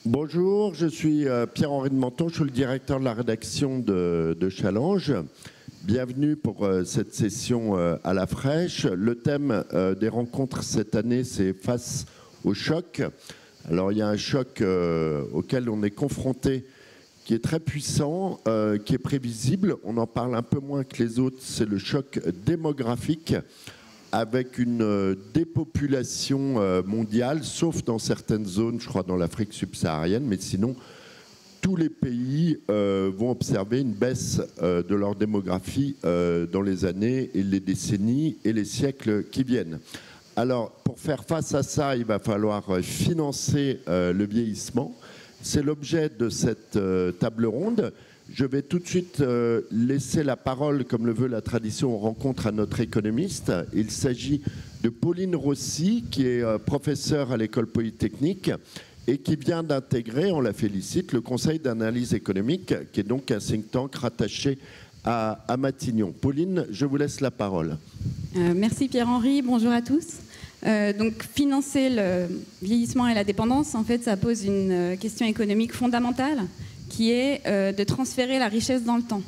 Bonjour, je suis Pierre-Henri de Menton, je suis le directeur de la rédaction de Challenge. Bienvenue pour cette session à la fraîche. Le thème des rencontres cette année, c'est face au choc. Alors il y a un choc auquel on est confronté qui est très puissant, qui est prévisible. On en parle un peu moins que les autres, c'est le choc démographique avec une dépopulation mondiale, sauf dans certaines zones, je crois dans l'Afrique subsaharienne, mais sinon, tous les pays vont observer une baisse de leur démographie dans les années et les décennies et les siècles qui viennent. Alors, pour faire face à ça, il va falloir financer le vieillissement. C'est l'objet de cette table ronde. Je vais tout de suite laisser la parole, comme le veut la tradition, aux rencontres à notre économiste. Il s'agit de Pauline Rossi, qui est professeure à l'École Polytechnique et qui vient d'intégrer, on la félicite, le Conseil d'analyse économique, qui est donc un think tank rattaché à Matignon. Pauline, je vous laisse la parole. Merci Pierre-Henri, bonjour à tous. Donc financer le vieillissement et la dépendance, en fait, ça pose une question économique fondamentale, qui est de transférer la richesse dans le temps.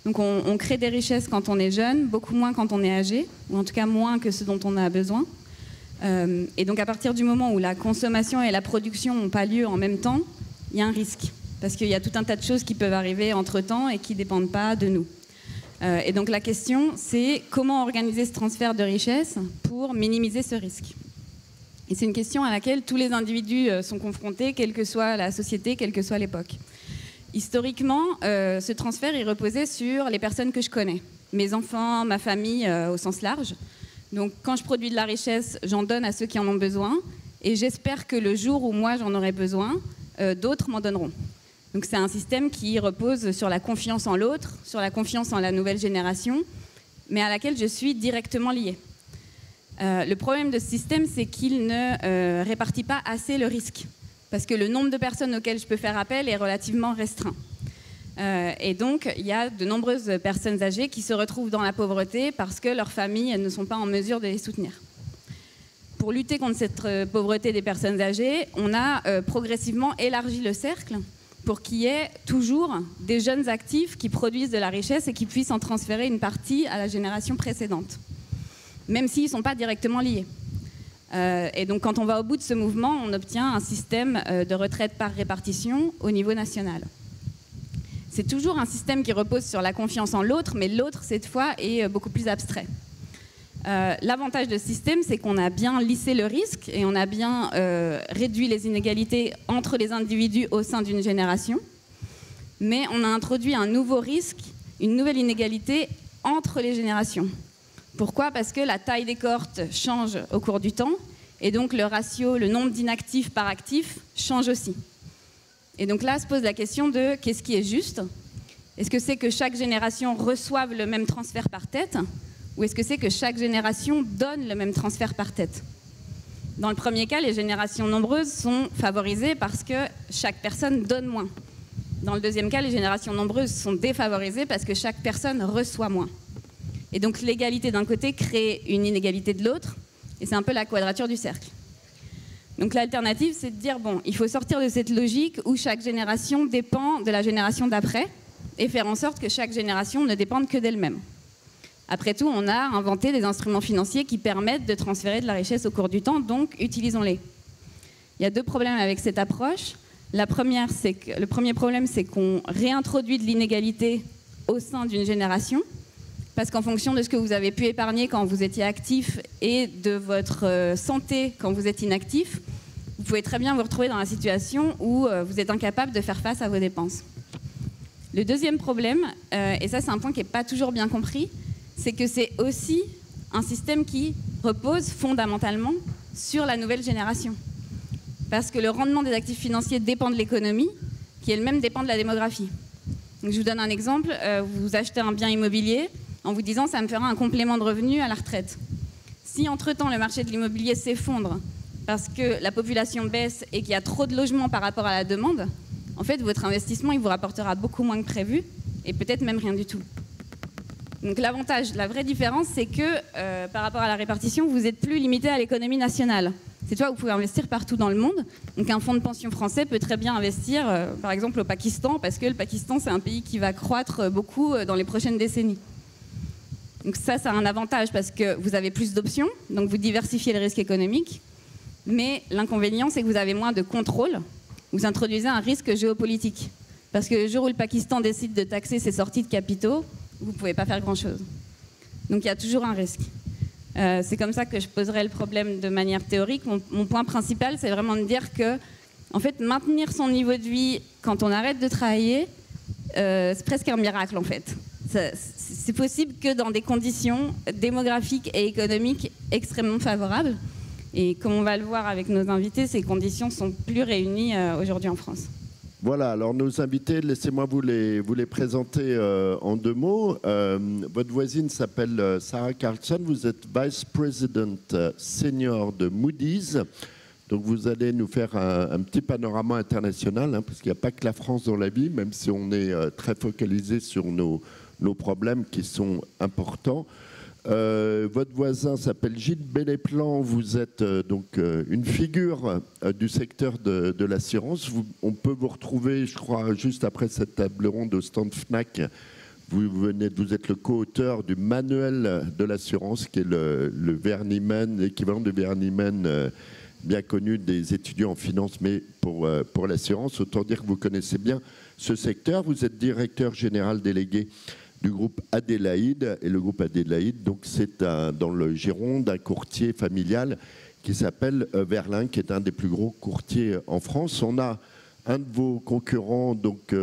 Donc on crée des richesses quand on est jeune, beaucoup moins quand on est âgé, ou en tout cas moins que ce dont on a besoin. Et donc à partir du moment où la consommation et la production n'ont pas lieu en même temps, il y a un risque. Parce qu'il y a tout un tas de choses qui peuvent arriver entre-temps et qui ne dépendent pas de nous. Et donc la question, c'est comment organiser ce transfert de richesse pour minimiser ce risque. Et c'est une question à laquelle tous les individus sont confrontés, quelle que soit la société, quelle que soit l'époque. Historiquement, ce transfert, il reposait sur les personnes que je connais. Mes enfants, ma famille au sens large. Donc quand je produis de la richesse, j'en donne à ceux qui en ont besoin. Et j'espère que le jour où moi j'en aurai besoin, d'autres m'en donneront. Donc c'est un système qui repose sur la confiance en l'autre, sur la confiance en la nouvelle génération, mais à laquelle je suis directement liée. Le problème de ce système, c'est qu'il ne répartit pas assez le risque. Parce que le nombre de personnes auxquelles je peux faire appel est relativement restreint. Et donc, il y a de nombreuses personnes âgées qui se retrouvent dans la pauvreté parce que leurs familles ne sont pas en mesure de les soutenir. Pour lutter contre cette pauvreté des personnes âgées, on a progressivement élargi le cercle pour qu'il y ait toujours des jeunes actifs qui produisent de la richesse et qui puissent en transférer une partie à la génération précédente, même s'ils ne sont pas directement liés. Et donc quand on va au bout de ce mouvement, on obtient un système de retraite par répartition au niveau national. C'est toujours un système qui repose sur la confiance en l'autre, mais l'autre, cette fois, est beaucoup plus abstrait. L'avantage de ce système, c'est qu'on a bien lissé le risque et on a bien réduit les inégalités entre les individus au sein d'une génération, mais on a introduit un nouveau risque, une nouvelle inégalité entre les générations. Pourquoi ? Parce que la taille des cohortes change au cours du temps, et donc le ratio, le nombre d'inactifs par actif change aussi. Et donc là se pose la question de qu'est-ce qui est juste ? Est-ce que c'est que chaque génération reçoive le même transfert par tête ? Ou est-ce que c'est que chaque génération donne le même transfert par tête ? Dans le premier cas, les générations nombreuses sont favorisées parce que chaque personne donne moins. Dans le deuxième cas, les générations nombreuses sont défavorisées parce que chaque personne reçoit moins. Et donc l'égalité d'un côté crée une inégalité de l'autre, et c'est un peu la quadrature du cercle. Donc l'alternative, c'est de dire, bon, il faut sortir de cette logique où chaque génération dépend de la génération d'après, et faire en sorte que chaque génération ne dépende que d'elle-même. Après tout, on a inventé des instruments financiers qui permettent de transférer de la richesse au cours du temps, donc utilisons-les. Il y a deux problèmes avec cette approche. Le premier problème, c'est qu'on réintroduit de l'inégalité au sein d'une génération, parce qu'en fonction de ce que vous avez pu épargner quand vous étiez actif et de votre santé quand vous êtes inactif, vous pouvez très bien vous retrouver dans la situation où vous êtes incapable de faire face à vos dépenses. Le deuxième problème, et ça c'est un point qui n'est pas toujours bien compris, c'est que c'est aussi un système qui repose fondamentalement sur la nouvelle génération. Parce que le rendement des actifs financiers dépend de l'économie, qui elle-même dépend de la démographie. Donc, je vous donne un exemple. Vous achetez un bien immobilier en vous disant « ça me fera un complément de revenu à la retraite ». Si entre-temps le marché de l'immobilier s'effondre parce que la population baisse et qu'il y a trop de logements par rapport à la demande, en fait votre investissement il vous rapportera beaucoup moins que prévu et peut-être même rien du tout. Donc l'avantage, la vraie différence, c'est que par rapport à la répartition, vous n'êtes plus limité à l'économie nationale. C'est toi, vous pouvez investir partout dans le monde. Donc un fonds de pension français peut très bien investir, par exemple, au Pakistan, parce que le Pakistan, c'est un pays qui va croître beaucoup dans les prochaines décennies. Donc ça a un avantage parce que vous avez plus d'options, donc vous diversifiez le risque économique. Mais l'inconvénient, c'est que vous avez moins de contrôle. Vous introduisez un risque géopolitique. Parce que le jour où le Pakistan décide de taxer ses sorties de capitaux, vous ne pouvez pas faire grand-chose. Donc il y a toujours un risque. C'est comme ça que je poserai le problème de manière théorique. Mon point principal, c'est vraiment de dire que, en fait, maintenir son niveau de vie quand on arrête de travailler, c'est presque un miracle, en fait. C'est possible que dans des conditions démographiques et économiques extrêmement favorables. Et comme on va le voir avec nos invités, ces conditions sont plus réunies aujourd'hui en France. Voilà, alors nos invités, laissez-moi vous les présenter en 2 mots. Votre voisine s'appelle Sarah Carlson, vous êtes Vice President Senior de Moody's. Donc vous allez nous faire un petit panorama international, hein, parce qu'il n'y a pas que la France dans la vie, même si on est très focalisé sur nos problèmes qui sont importants. Votre voisin s'appelle Gilles Belléplan, vous êtes donc une figure du secteur de l'assurance. On peut vous retrouver, je crois, juste après cette table ronde au stand Fnac. Vous êtes le co-auteur du manuel de l'assurance, qui est l'équivalent de Verniman, bien connu des étudiants en finance, mais pour l'assurance. Autant dire que vous connaissez bien ce secteur. Vous êtes directeur général délégué du groupe Adélaïde. Et le groupe Adélaïde, donc, c'est dans le giron d'un courtier familial qui s'appelle Verlin, qui est un des plus gros courtiers en France. On a un de vos concurrents donc,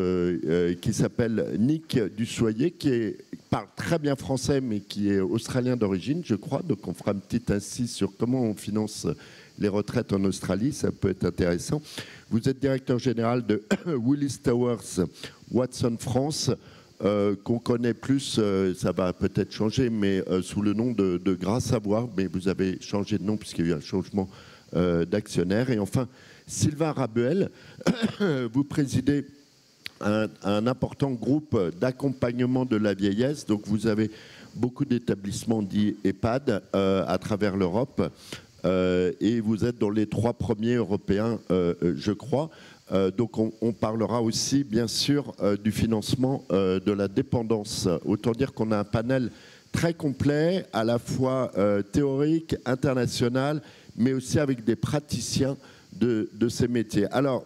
qui s'appelle Nick Dussoyer, qui parle très bien français, mais qui est australien d'origine, je crois. Donc on fera une petite incise sur comment on finance les retraites en Australie, ça peut être intéressant. Vous êtes directeur général de Willis Towers Watson France, qu'on connaît plus, ça va peut-être changer, mais sous le nom de Gras Savoie, mais vous avez changé de nom puisqu'il y a eu un changement d'actionnaire. Et enfin, Sylvain Rabuel, vous présidez un important groupe d'accompagnement de la vieillesse. Donc vous avez beaucoup d'établissements dits EHPAD à travers l'Europe, et vous êtes dans les 3 premiers européens, je crois. Donc on parlera aussi bien sûr du financement de la dépendance. Autant dire qu'on a un panel très complet, à la fois théorique, international, mais aussi avec des praticiens de ces métiers. Alors,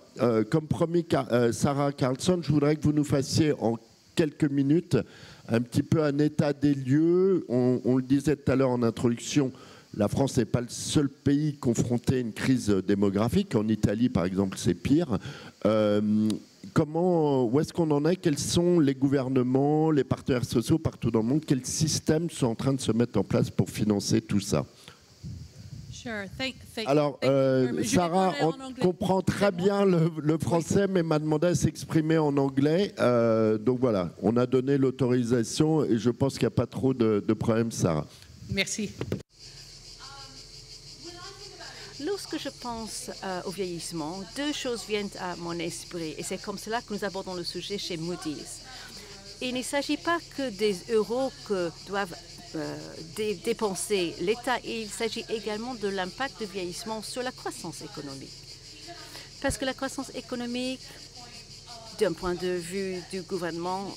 comme promis, Sarah Carlson, je voudrais que vous nous fassiez en quelques minutes un petit peu un état des lieux. On le disait tout à l'heure en introduction, la France n'est pas le seul pays confronté à une crise démographique. En Italie, par exemple, c'est pire. Où est-ce qu'on en est? Quels sont les gouvernements, les partenaires sociaux partout dans le monde? Quels systèmes sont en train de se mettre en place pour financer tout ça? Alors, Sarah, on comprend très bien le français, mais m'a demandé à s'exprimer en anglais. Donc voilà, on a donné l'autorisation et je pense qu'il n'y a pas trop de problème, Sarah. Merci. Lorsque je pense au vieillissement, 2 choses viennent à mon esprit et c'est comme cela que nous abordons le sujet chez Moody's. Il ne s'agit pas que des euros que doivent dépenser l'État, il s'agit également de l'impact du vieillissement sur la croissance économique. Parce que la croissance économique, d'un point de vue du gouvernement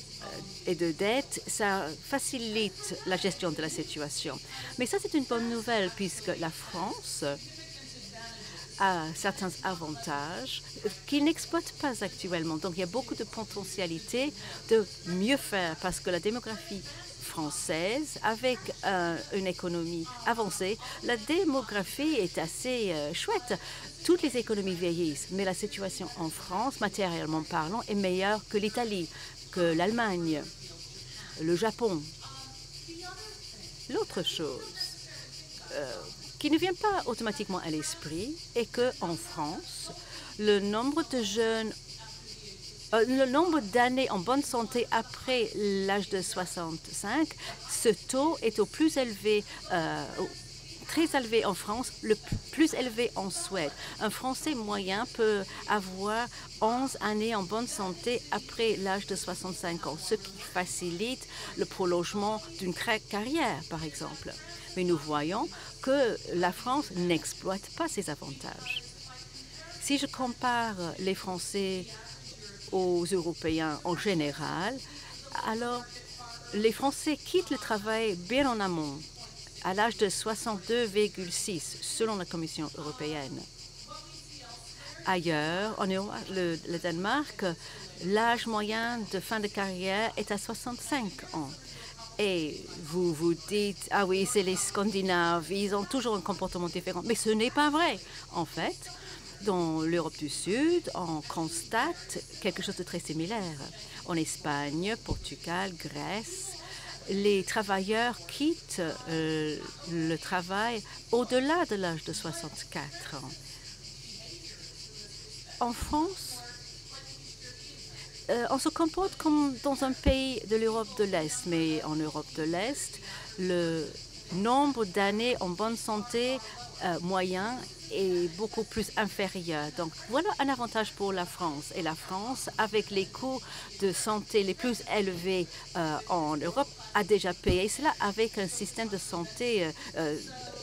et de dette, ça facilite la gestion de la situation. Mais ça, c'est une bonne nouvelle puisque la France a certains avantages qu'il n'exploite pas actuellement. Donc, il y a beaucoup de potentialité de mieux faire parce que la démographie française, avec une économie avancée, la démographie est assez chouette. Toutes les économies vieillissent, mais la situation en France, matériellement parlant, est meilleure que l'Italie, que l'Allemagne, le Japon. L'autre chose qui ne vient pas automatiquement à l'esprit est qu'en France, le nombre de jeunes, le nombre d'années en bonne santé après l'âge de 65, ce taux est au plus élevé, très élevé en France, le plus élevé en Suède. Un Français moyen peut avoir 11 années en bonne santé après l'âge de 65 ans, ce qui facilite le prolongement d'une carrière, par exemple. mais nous voyons que la France n'exploite pas ces avantages. Si je compare les Français aux Européens en général, alors les Français quittent le travail bien en amont, à l'âge de 62,6, selon la Commission européenne. Ailleurs, le Danemark, l'âge moyen de fin de carrière est à 65 ans. Et vous vous dites, ah oui, c'est les Scandinaves, ils ont toujours un comportement différent. Mais ce n'est pas vrai. En fait, dans l'Europe du Sud, on constate quelque chose de très similaire. En Espagne, Portugal, Grèce, les travailleurs quittent le travail au-delà de l'âge de 64 ans. En France, on se comporte comme dans un pays de l'Europe de l'Est, mais en Europe de l'Est, le nombre d'années en bonne santé moyen est beaucoup plus inférieur. Donc voilà un avantage pour la France. Et la France, avec les coûts de santé les plus élevés en Europe, a déjà payé cela avec un système de santé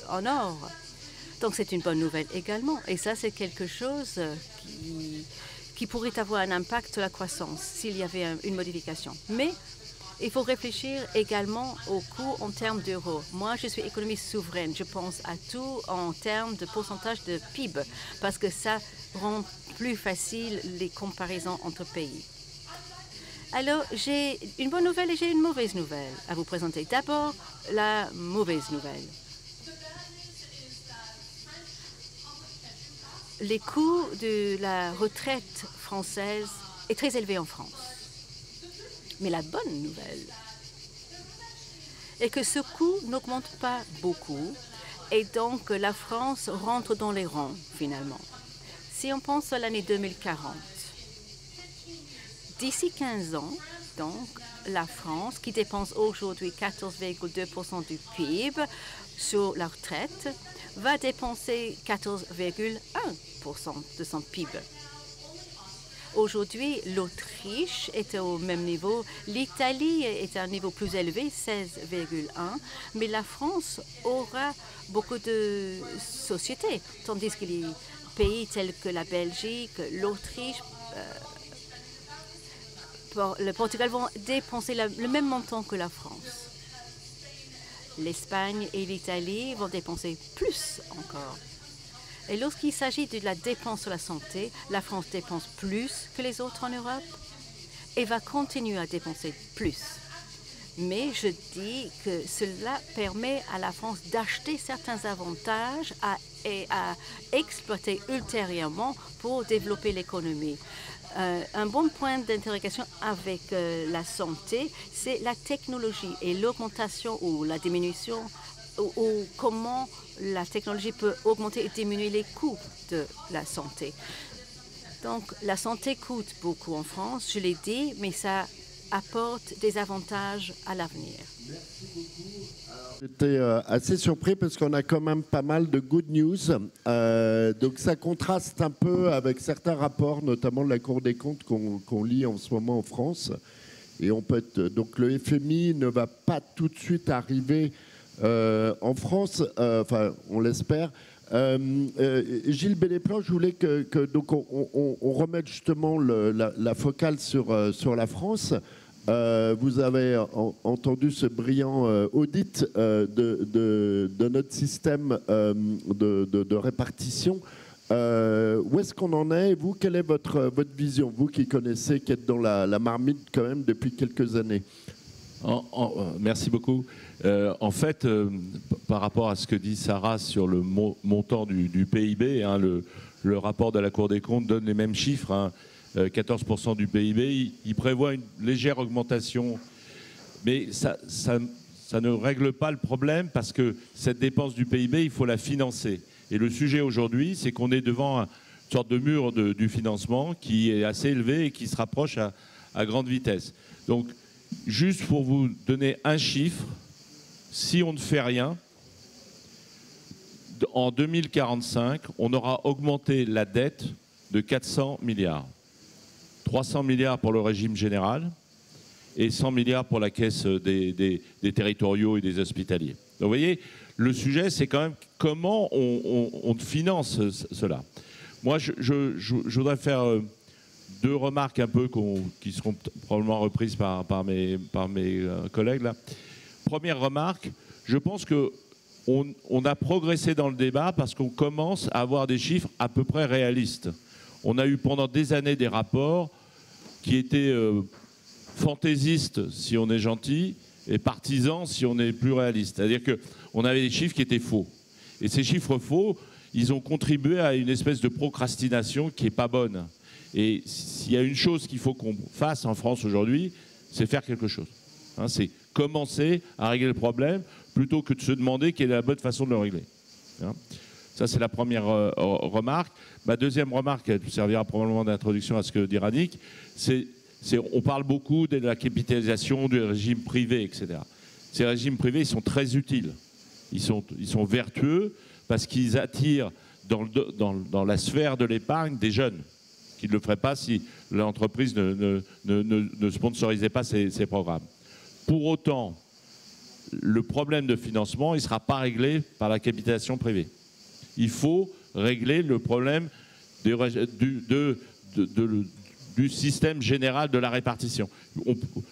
en or. Donc c'est une bonne nouvelle également. Et ça, c'est quelque chose qui pourrait avoir un impact sur la croissance s'il y avait une modification. Mais il faut réfléchir également aux coûts en termes d'euros. Moi, je suis économiste souveraine. Je pense à tout en termes de pourcentage de PIB parce que ça rend plus facile les comparaisons entre pays. Alors, j'ai une bonne nouvelle et j'ai une mauvaise nouvelle à vous présenter. D'abord, la mauvaise nouvelle. Les coûts de la retraite française est très élevé en France. Mais la bonne nouvelle est que ce coût n'augmente pas beaucoup et donc la France rentre dans les rangs finalement. Si on pense à l'année 2040, d'ici 15 ans, donc, la France, qui dépense aujourd'hui 14,2% du PIB sur la retraite, va dépenser 14,1% de son PIB. Aujourd'hui, l'Autriche est au même niveau, l'Italie est à un niveau plus élevé, 16,1, mais la France aura beaucoup de sociétés, tandis que les pays tels que la Belgique, l'Autriche, le Portugal vont dépenser le même montant que la France. L'Espagne et l'Italie vont dépenser plus encore. Et lorsqu'il s'agit de la dépense sur la santé, la France dépense plus que les autres en Europe et va continuer à dépenser plus. Mais je dis que cela permet à la France d'acheter certains avantages et à exploiter ultérieurement pour développer l'économie. Un bon point d'interrogation avec la santé, c'est la technologie et l'augmentation ou la diminution ou comment la technologie peut augmenter et diminuer les coûts de la santé. Donc, la santé coûte beaucoup en France, je l'ai dit, mais ça apporte des avantages à l'avenir. Merci beaucoup. J'étais assez surpris parce qu'on a quand même pas mal de good news. Donc ça contraste un peu avec certains rapports, notamment de la Cour des comptes qu'on lit en ce moment en France. Et on peut être, donc le FMI ne va pas tout de suite arriver en France, enfin on l'espère. Gilles Belléplan, je voulais que donc on remette justement la focale sur la France. Vous avez entendu ce brillant audit de notre système de répartition. Où est-ce qu'on en est? Vous, quelle est votre vision? Vous qui connaissez, qui êtes dans la marmite quand même depuis quelques années. Merci beaucoup. En fait, par rapport à ce que dit Sarah sur le montant du PIB, hein, le rapport de la Cour des comptes donne les mêmes chiffres, hein, 14% du PIB. Il prévoit une légère augmentation, mais ça ne règle pas le problème parce que cette dépense du PIB, il faut la financer. Et le sujet aujourd'hui, c'est qu'on est devant une sorte de mur du financement qui est assez élevé et qui se rapproche à grande vitesse. Donc, juste pour vous donner un chiffre, si on ne fait rien, en 2045, on aura augmenté la dette de 400 milliards. 300 milliards pour le régime général et 100 milliards pour la caisse des territoriaux et des hospitaliers. vous voyez, le sujet, c'est quand même comment on finance cela. Moi, je voudrais faire deux remarques un peu qui seront probablement reprises par mes collègues là. Première remarque, je pense qu'on a progressé dans le débat parce qu'on commence à avoir des chiffres à peu près réalistes. On a eu pendant des années des rapports qui étaient fantaisistes si on est gentil et partisans si on est plus réaliste. C'est-à-dire qu'on avait des chiffres qui étaient faux. Et ces chiffres faux, ils ont contribué à une espèce de procrastination qui n'est pas bonne. Et s'il y a une chose qu'il faut qu'on fasse en France aujourd'hui, c'est faire quelque chose. Hein, c'est commencer à régler le problème plutôt que de se demander quelle est la bonne façon de le régler. Hein, ça, c'est la première remarque. Ma deuxième remarque, elle servira probablement d'introduction à ce que dit Annick, on parle beaucoup de la capitalisation du régime privé, etc. Ces régimes privés, ils sont très utiles. Ils sont vertueux parce qu'ils attirent dans la sphère de l'épargne des jeunes qui ne le feraient pas si l'entreprise ne sponsorisait pas ces programmes. Pour autant, le problème de financement, il ne sera pas réglé par la capitalisation privée. Il faut régler le problème du système général de la répartition.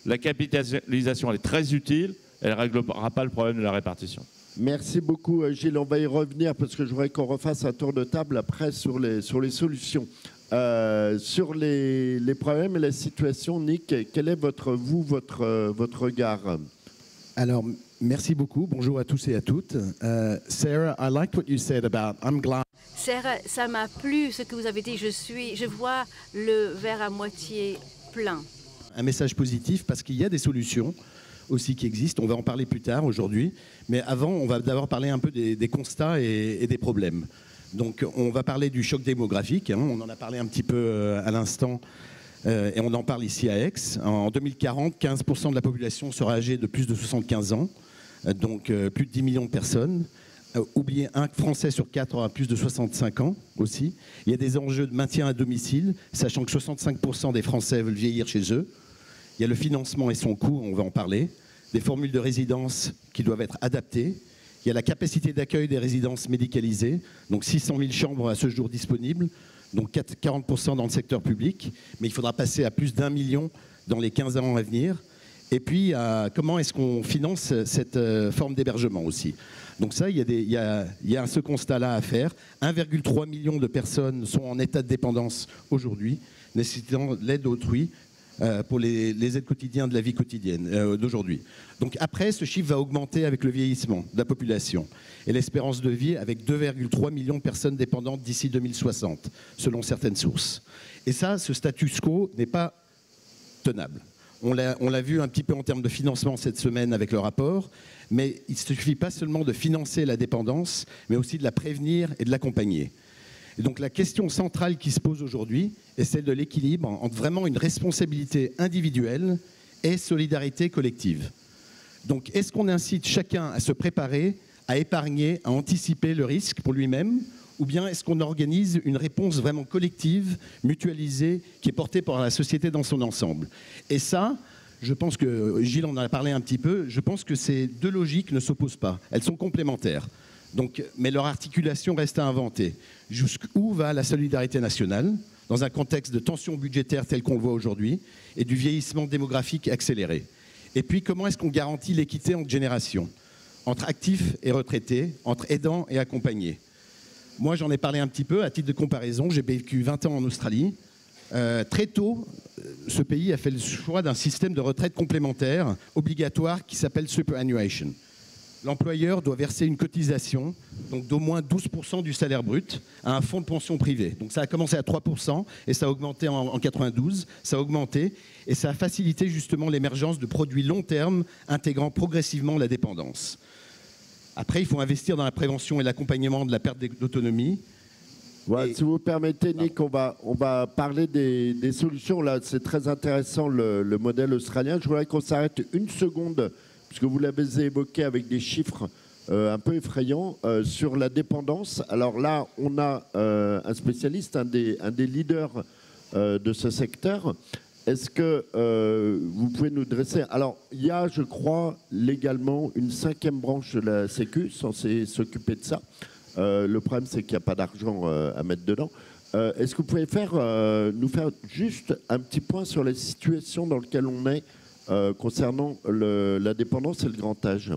La capitalisation, elle est très utile, elle ne réglera pas le problème de la répartition. Merci beaucoup, Gilles. On va y revenir parce que je voudrais qu'on refasse un tour de table après sur les solutions. Sur les problèmes et la situation, Nick, quel est votre regard? Alors, merci beaucoup. Bonjour à tous et à toutes. Sarah, I liked what you said about I'm glad. Sarah, ça m'a plu ce que vous avez dit. Je vois le verre à moitié plein. Un message positif parce qu'il y a des solutions aussi qui existent. On va en parler plus tard aujourd'hui. Mais avant, on va d'abord parler un peu des constats et des problèmes. Donc, on va parler du choc démographique. Hein. On en a parlé un petit peu à l'instant. Et on en parle ici à Aix. En 2040, 15% de la population sera âgée de plus de 75 ans. Donc, plus de 10 millions de personnes. Oubliez, un Français sur 4 aura plus de 65 ans aussi. Il y a des enjeux de maintien à domicile, sachant que 65% des Français veulent vieillir chez eux. Il y a le financement et son coût, on va en parler. Des formules de résidence qui doivent être adaptées. Il y a la capacité d'accueil des résidences médicalisées, donc 600 000 chambres à ce jour disponibles, donc 40% dans le secteur public, mais il faudra passer à plus d'1 million dans les 15 ans à venir. Et puis, comment est-ce qu'on finance cette forme d'hébergement aussi? Donc ça, il y a ce constat-là à faire. 1,3 million de personnes sont en état de dépendance aujourd'hui, nécessitant l'aide d'autrui pour les aides quotidiennes de la vie quotidienne d'aujourd'hui. Donc après, ce chiffre va augmenter avec le vieillissement de la population et l'espérance de vie avec 2,3 millions de personnes dépendantes d'ici 2060, selon certaines sources. Et ça, ce status quo n'est pas tenable. On l'a vu un petit peu en termes de financement cette semaine avec le rapport, mais il ne suffit pas seulement de financer la dépendance, mais aussi de la prévenir et de l'accompagner. Et donc la question centrale qui se pose aujourd'hui est celle de l'équilibre entre vraiment une responsabilité individuelle et solidarité collective. Donc est-ce qu'on incite chacun à se préparer, à épargner, à anticiper le risque pour lui-même, ou bien est-ce qu'on organise une réponse vraiment collective, mutualisée, qui est portée par la société dans son ensemble? Et ça, je pense que, Gilles en a parlé un petit peu, je pense que ces deux logiques ne s'opposent pas. Elles sont complémentaires. Donc, mais leur articulation reste à inventer. Jusqu'où va la solidarité nationale dans un contexte de tension budgétaire tel qu'on le voit aujourd'hui et du vieillissement démographique accéléré? Et puis, comment est-ce qu'on garantit l'équité entre générations, entre actifs et retraités, entre aidants et accompagnés? Moi, j'en ai parlé un petit peu à titre de comparaison. J'ai vécu 20 ans en Australie. Très tôt, ce pays a fait le choix d'un système de retraite complémentaire obligatoire qui s'appelle superannuation. L'employeur doit verser une cotisation, donc d'au moins 12% du salaire brut, à un fonds de pension privé. Donc ça a commencé à 3% et ça a augmenté en 92, ça a augmenté et ça a facilité justement l'émergence de produits long terme intégrant progressivement la dépendance. Après, il faut investir dans la prévention et l'accompagnement de la perte d'autonomie. Voilà, si vous permettez, Nick, on va parler des solutions. Là, c'est très intéressant le modèle australien. Je voudrais qu'on s'arrête une seconde, puisque vous l'avez évoqué avec des chiffres un peu effrayants sur la dépendance. Alors là, on a un spécialiste, un des leaders de ce secteur. Est-ce que vous pouvez nous dresser... Alors, il y a, je crois, légalement une 5e branche de la Sécu censée s'occuper de ça. Le problème, c'est qu'il n'y a pas d'argent à mettre dedans. Est-ce que vous pouvez nous faire juste un petit point sur la situation dans laquelle on est concernant la dépendance et le grand âge?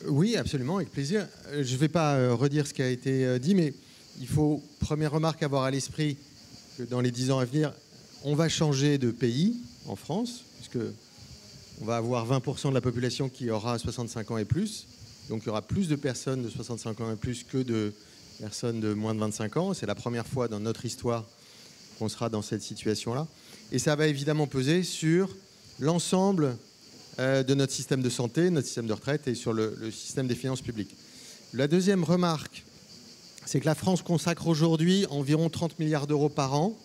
Oui, absolument, avec plaisir. Je ne vais pas redire ce qui a été dit, mais il faut, première remarque, avoir à l'esprit que dans les 10 ans à venir, on va changer de pays en France, puisque on va avoir 20% de la population qui aura 65 ans et plus. Donc il y aura plus de personnes de 65 ans et plus que de personnes de moins de 25 ans. C'est la première fois dans notre histoire qu'on sera dans cette situation-là. Et ça va évidemment peser sur l'ensemble de notre système de santé, notre système de retraite et sur le système des finances publiques. La deuxième remarque, c'est que la France consacre aujourd'hui environ 30 milliards d'euros par an,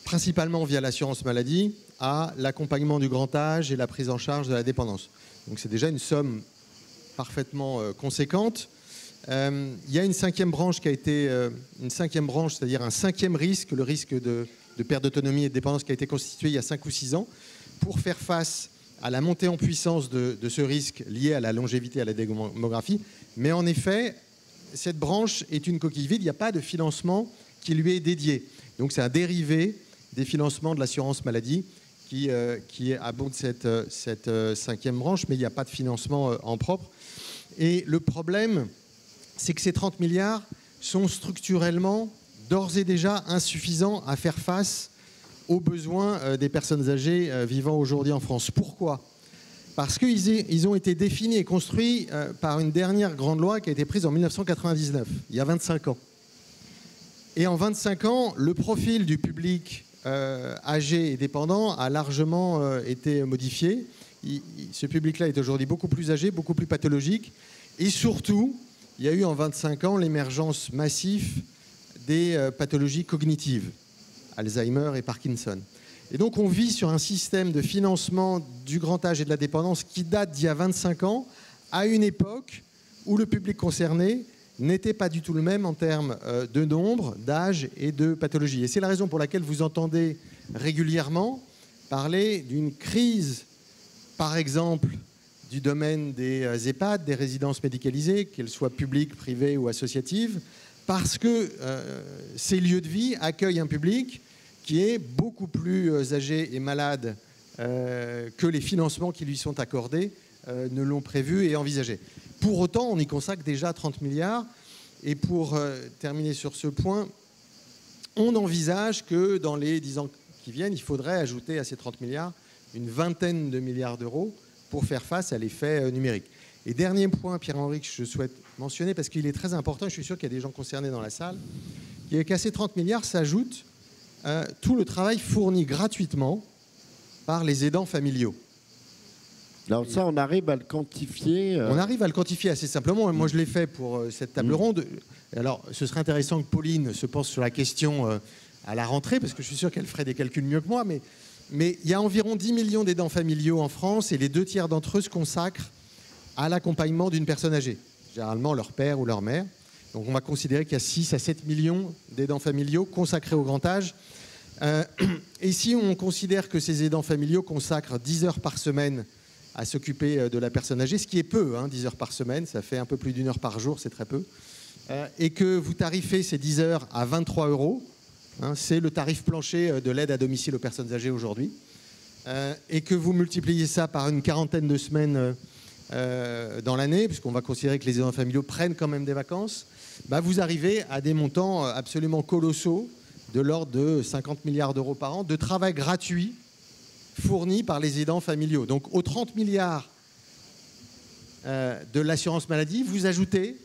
principalement via l'assurance maladie, à l'accompagnement du grand âge et la prise en charge de la dépendance. Donc c'est déjà une somme parfaitement conséquente. Il y a une 5e branche qui a été une 5e branche, c'est-à-dire un 5e risque, le risque de perte d'autonomie et de dépendance qui a été constitué il y a 5 ou 6 ans pour faire face à la montée en puissance de ce risque lié à la longévité et à la démographie. Mais en effet, cette branche est une coquille vide, il n'y a pas de financement qui lui est dédié. Donc c'est un dérivé des financements de l'assurance maladie qui abonde cette 5e branche, mais il n'y a pas de financement en propre. Et le problème, c'est que ces 30 milliards sont structurellement d'ores et déjà insuffisants à faire face aux besoins des personnes âgées vivant aujourd'hui en France. Pourquoi ? Parce qu'ils ont été définis et construits par une dernière grande loi qui a été prise en 1999, il y a 25 ans. Et en 25 ans, le profil du public âgé et dépendant a largement été modifié. Ce public-là est aujourd'hui beaucoup plus âgé, beaucoup plus pathologique. Et surtout, il y a eu en 25 ans l'émergence massive des pathologies cognitives, Alzheimer et Parkinson. Et donc on vit sur un système de financement du grand âge et de la dépendance qui date d'il y a 25 ans, à une époque où le public concerné n'était pas du tout le même en termes de nombre, d'âge et de pathologie. Et c'est la raison pour laquelle vous entendez régulièrement parler d'une crise, par exemple, du domaine des EHPAD, des résidences médicalisées, qu'elles soient publiques, privées ou associatives, parce que ces lieux de vie accueillent un public qui est beaucoup plus âgé et malade que les financements qui lui sont accordés ne l'ont prévu et envisagé. Pour autant, on y consacre déjà 30 milliards. Et pour terminer sur ce point, on envisage que dans les 10 ans qui viennent, il faudrait ajouter à ces 30 milliards une vingtaine de milliards d'euros pour faire face à l'effet numérique. Et dernier point, Pierre-Henri, que je souhaite mentionner, parce qu'il est très important, je suis sûr qu'il y a des gens concernés dans la salle, qui est qu'à ces 30 milliards s'ajoute tout le travail fourni gratuitement par les aidants familiaux. Alors ça, on arrive à le quantifier On arrive à le quantifier assez simplement. Moi, je l'ai fait pour cette table ronde. Alors, ce serait intéressant que Pauline se penche sur la question à la rentrée, parce que je suis sûr qu'elle ferait des calculs mieux que moi. Mais il y a environ 10 millions d'aidants familiaux en France et les 2 tiers d'entre eux se consacrent à l'accompagnement d'une personne âgée, généralement leur père ou leur mère. Donc, on va considérer qu'il y a 6 à 7 millions d'aidants familiaux consacrés au grand âge. Et si on considère que ces aidants familiaux consacrent 10 heures par semaine à s'occuper de la personne âgée, ce qui est peu, 10 heures par semaine, ça fait un peu plus d'1 heure par jour, c'est très peu, et que vous tarifez ces 10 heures à 23 €, c'est le tarif plancher de l'aide à domicile aux personnes âgées aujourd'hui, et que vous multipliez ça par une quarantaine de semaines dans l'année, puisqu'on va considérer que les aidants familiaux prennent quand même des vacances, vous arrivez à des montants absolument colossaux, de l'ordre de 50 milliards d'euros par an, de travail gratuit fournis par les aidants familiaux. Donc aux 30 milliards de l'assurance maladie, vous ajoutez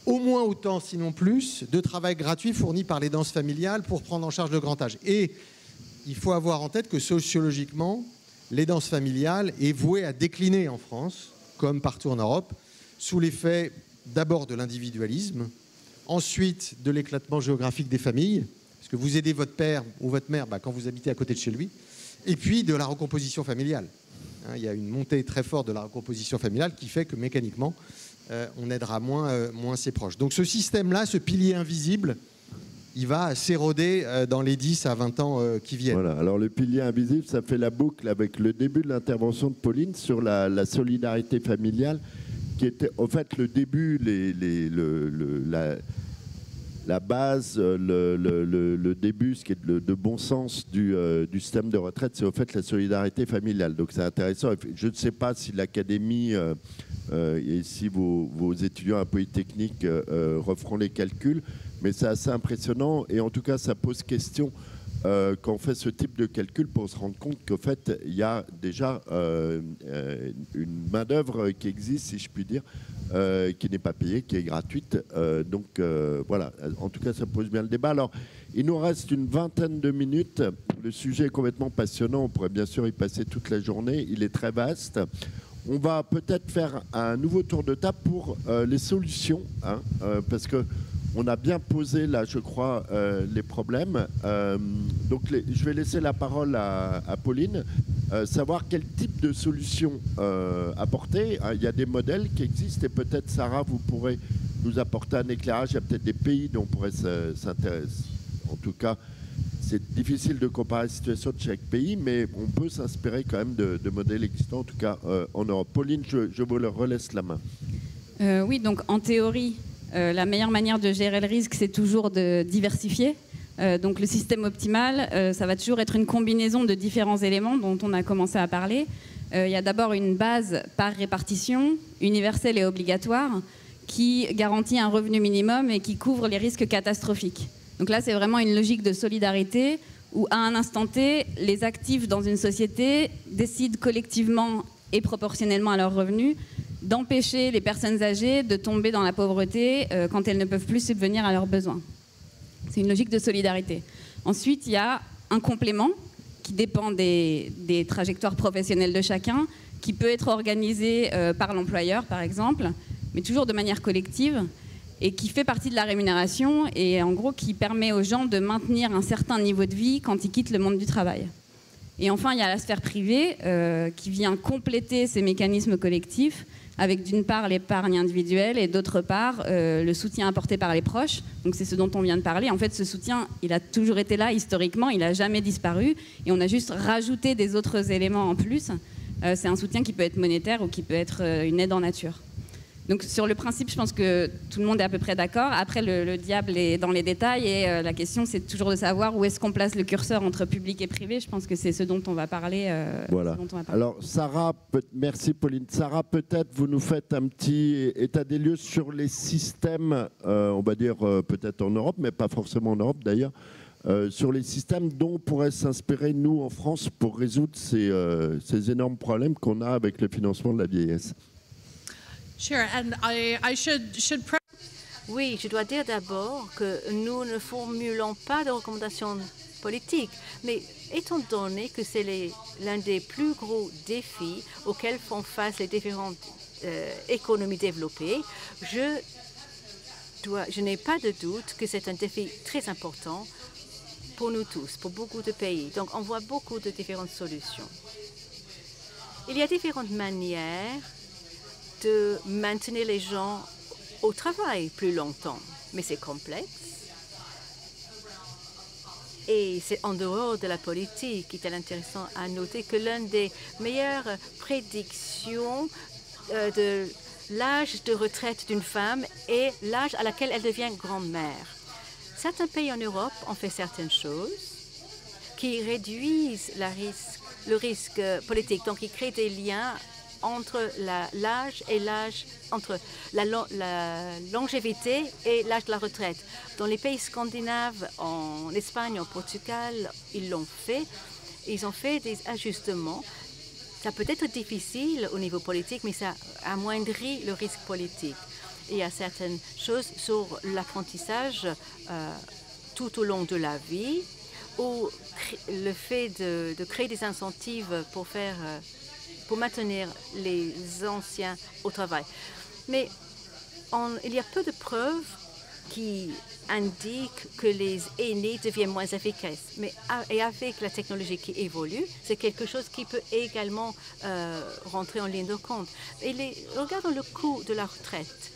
au moins autant, sinon plus, de travail gratuit fourni par l'aidance familiale pour prendre en charge le grand âge. Et il faut avoir en tête que sociologiquement, l'aidance familiale est vouée à décliner en France, comme partout en Europe, sous l'effet d'abord de l'individualisme, ensuite de l'éclatement géographique des familles, parce que vous aidez votre père ou votre mère quand vous habitez à côté de chez lui, et puis de la recomposition familiale. Il y a une montée très forte de la recomposition familiale qui fait que mécaniquement, on aidera moins ses proches. Donc ce système-là, ce pilier invisible, il va s'éroder dans les 10 à 20 ans qui viennent. Voilà. Alors le pilier invisible, ça fait la boucle avec le début de l'intervention de Pauline sur la solidarité familiale, qui était en fait le début, la base, le début, ce qui est de bon sens du système de retraite, c'est au fait la solidarité familiale. Donc c'est intéressant. Je ne sais pas si l'Académie et si vos étudiants à Polytechnique referont les calculs, mais c'est assez impressionnant et en tout cas ça pose question quand on fait ce type de calcul pour se rendre compte qu'au fait il y a déjà une main-d'œuvre qui existe, si je puis dire, qui n'est pas payée, qui est gratuite. Donc voilà, en tout cas ça pose bien le débat. Alors il nous reste une vingtaine de minutes. Le sujet est complètement passionnant, on pourrait bien sûr y passer toute la journée, il est très vaste. On va peut-être faire un nouveau tour de table pour les solutions, hein, parce que on a bien posé là, je crois, les problèmes. Donc je vais laisser la parole à Pauline, savoir quel type de solution apporter. Il y a des modèles qui existent et peut-être, Sarah, vous pourrez nous apporter un éclairage. Il y a peut-être des pays dont on pourrait s'intéresser. En tout cas, c'est difficile de comparer la situation de chaque pays, mais on peut s'inspirer quand même de modèles existants, en tout cas en Europe. Pauline, je vous le relaisse la main. Oui, donc en théorie, la meilleure manière de gérer le risque, c'est toujours de diversifier. Donc le système optimal, ça va toujours être une combinaison de différents éléments dont on a commencé à parler. Il y a d'abord une base par répartition, universelle et obligatoire, qui garantit un revenu minimum et qui couvre les risques catastrophiques. Donc là, c'est vraiment une logique de solidarité où, à un instant T, les actifs dans une société décident collectivement et proportionnellement à leurs revenus d'empêcher les personnes âgées de tomber dans la pauvreté quand elles ne peuvent plus subvenir à leurs besoins. C'est une logique de solidarité. Ensuite, il y a un complément qui dépend des trajectoires professionnelles de chacun, qui peut être organisé par l'employeur, par exemple, mais toujours de manière collective, et qui fait partie de la rémunération et en gros qui permet aux gens de maintenir un certain niveau de vie quand ils quittent le monde du travail. Et enfin, il y a la sphère privée qui vient compléter ces mécanismes collectifs avec d'une part l'épargne individuelle et d'autre part le soutien apporté par les proches. Donc c'est ce dont on vient de parler. En fait, ce soutien, il a toujours été là historiquement, il n'a jamais disparu et on a juste rajouté des autres éléments en plus. C'est un soutien qui peut être monétaire ou qui peut être une aide en nature. Donc sur le principe, je pense que tout le monde est à peu près d'accord. Après, le diable est dans les détails et la question, c'est toujours de savoir où est-ce qu'on place le curseur entre public et privé. Je pense que c'est ce dont on va parler. Voilà. Alors, Sarah, merci Pauline. Sarah, peut-être vous nous faites un petit état des lieux sur les systèmes, on va dire peut-être en Europe, mais pas forcément en Europe d'ailleurs, sur les systèmes dont on pourrait s'inspirer, nous, en France, pour résoudre ces énormes problèmes qu'on a avec le financement de la vieillesse. Sure, and I should Oui, je dois dire d'abord que nous ne formulons pas de recommandations politiques, mais étant donné que c'est l'un des plus gros défis auxquels font face les différentes économies développées, je n'ai pas de doute que c'est un défi très important pour nous tous, pour beaucoup de pays. Donc, on voit beaucoup de différentes solutions. Il y a différentes manières de maintenir les gens au travail plus longtemps, mais c'est complexe. Et c'est en dehors de la politique. Il est intéressant à noter que l'une des meilleures prédictions de l'âge de retraite d'une femme est l'âge à laquelle elle devient grand-mère. Certains pays en Europe ont fait certaines choses qui réduisent le risque politique. Donc, ils créent des liens entre l'âge et entre la longévité et l'âge de la retraite. Dans les pays scandinaves, en Espagne, en Portugal, ils l'ont fait. Ils ont fait des ajustements. Ça peut être difficile au niveau politique, mais ça amoindrit le risque politique. Et il y a certaines choses sur l'apprentissage tout au long de la vie, ou le fait de créer des incentives pour maintenir les anciens au travail. Mais il y a peu de preuves qui indiquent que les aînés deviennent moins efficaces. Et avec la technologie qui évolue, c'est quelque chose qui peut également rentrer en ligne de compte. Et regardons le coût de la retraite.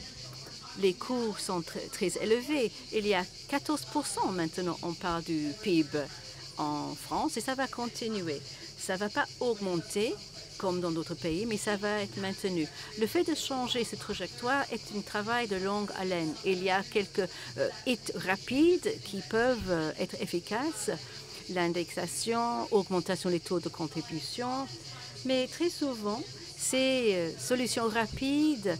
les coûts sont très élevés. Il y a 14% maintenant, on parle du PIB en France et ça va continuer. Ça ne va pas augmenter comme dans d'autres pays, mais ça va être maintenu. Le fait de changer cette trajectoire est un travail de longue haleine. Il y a quelques hits rapides qui peuvent être efficaces. L'indexation, augmentation des taux de contribution. Mais très souvent, ces solutions rapides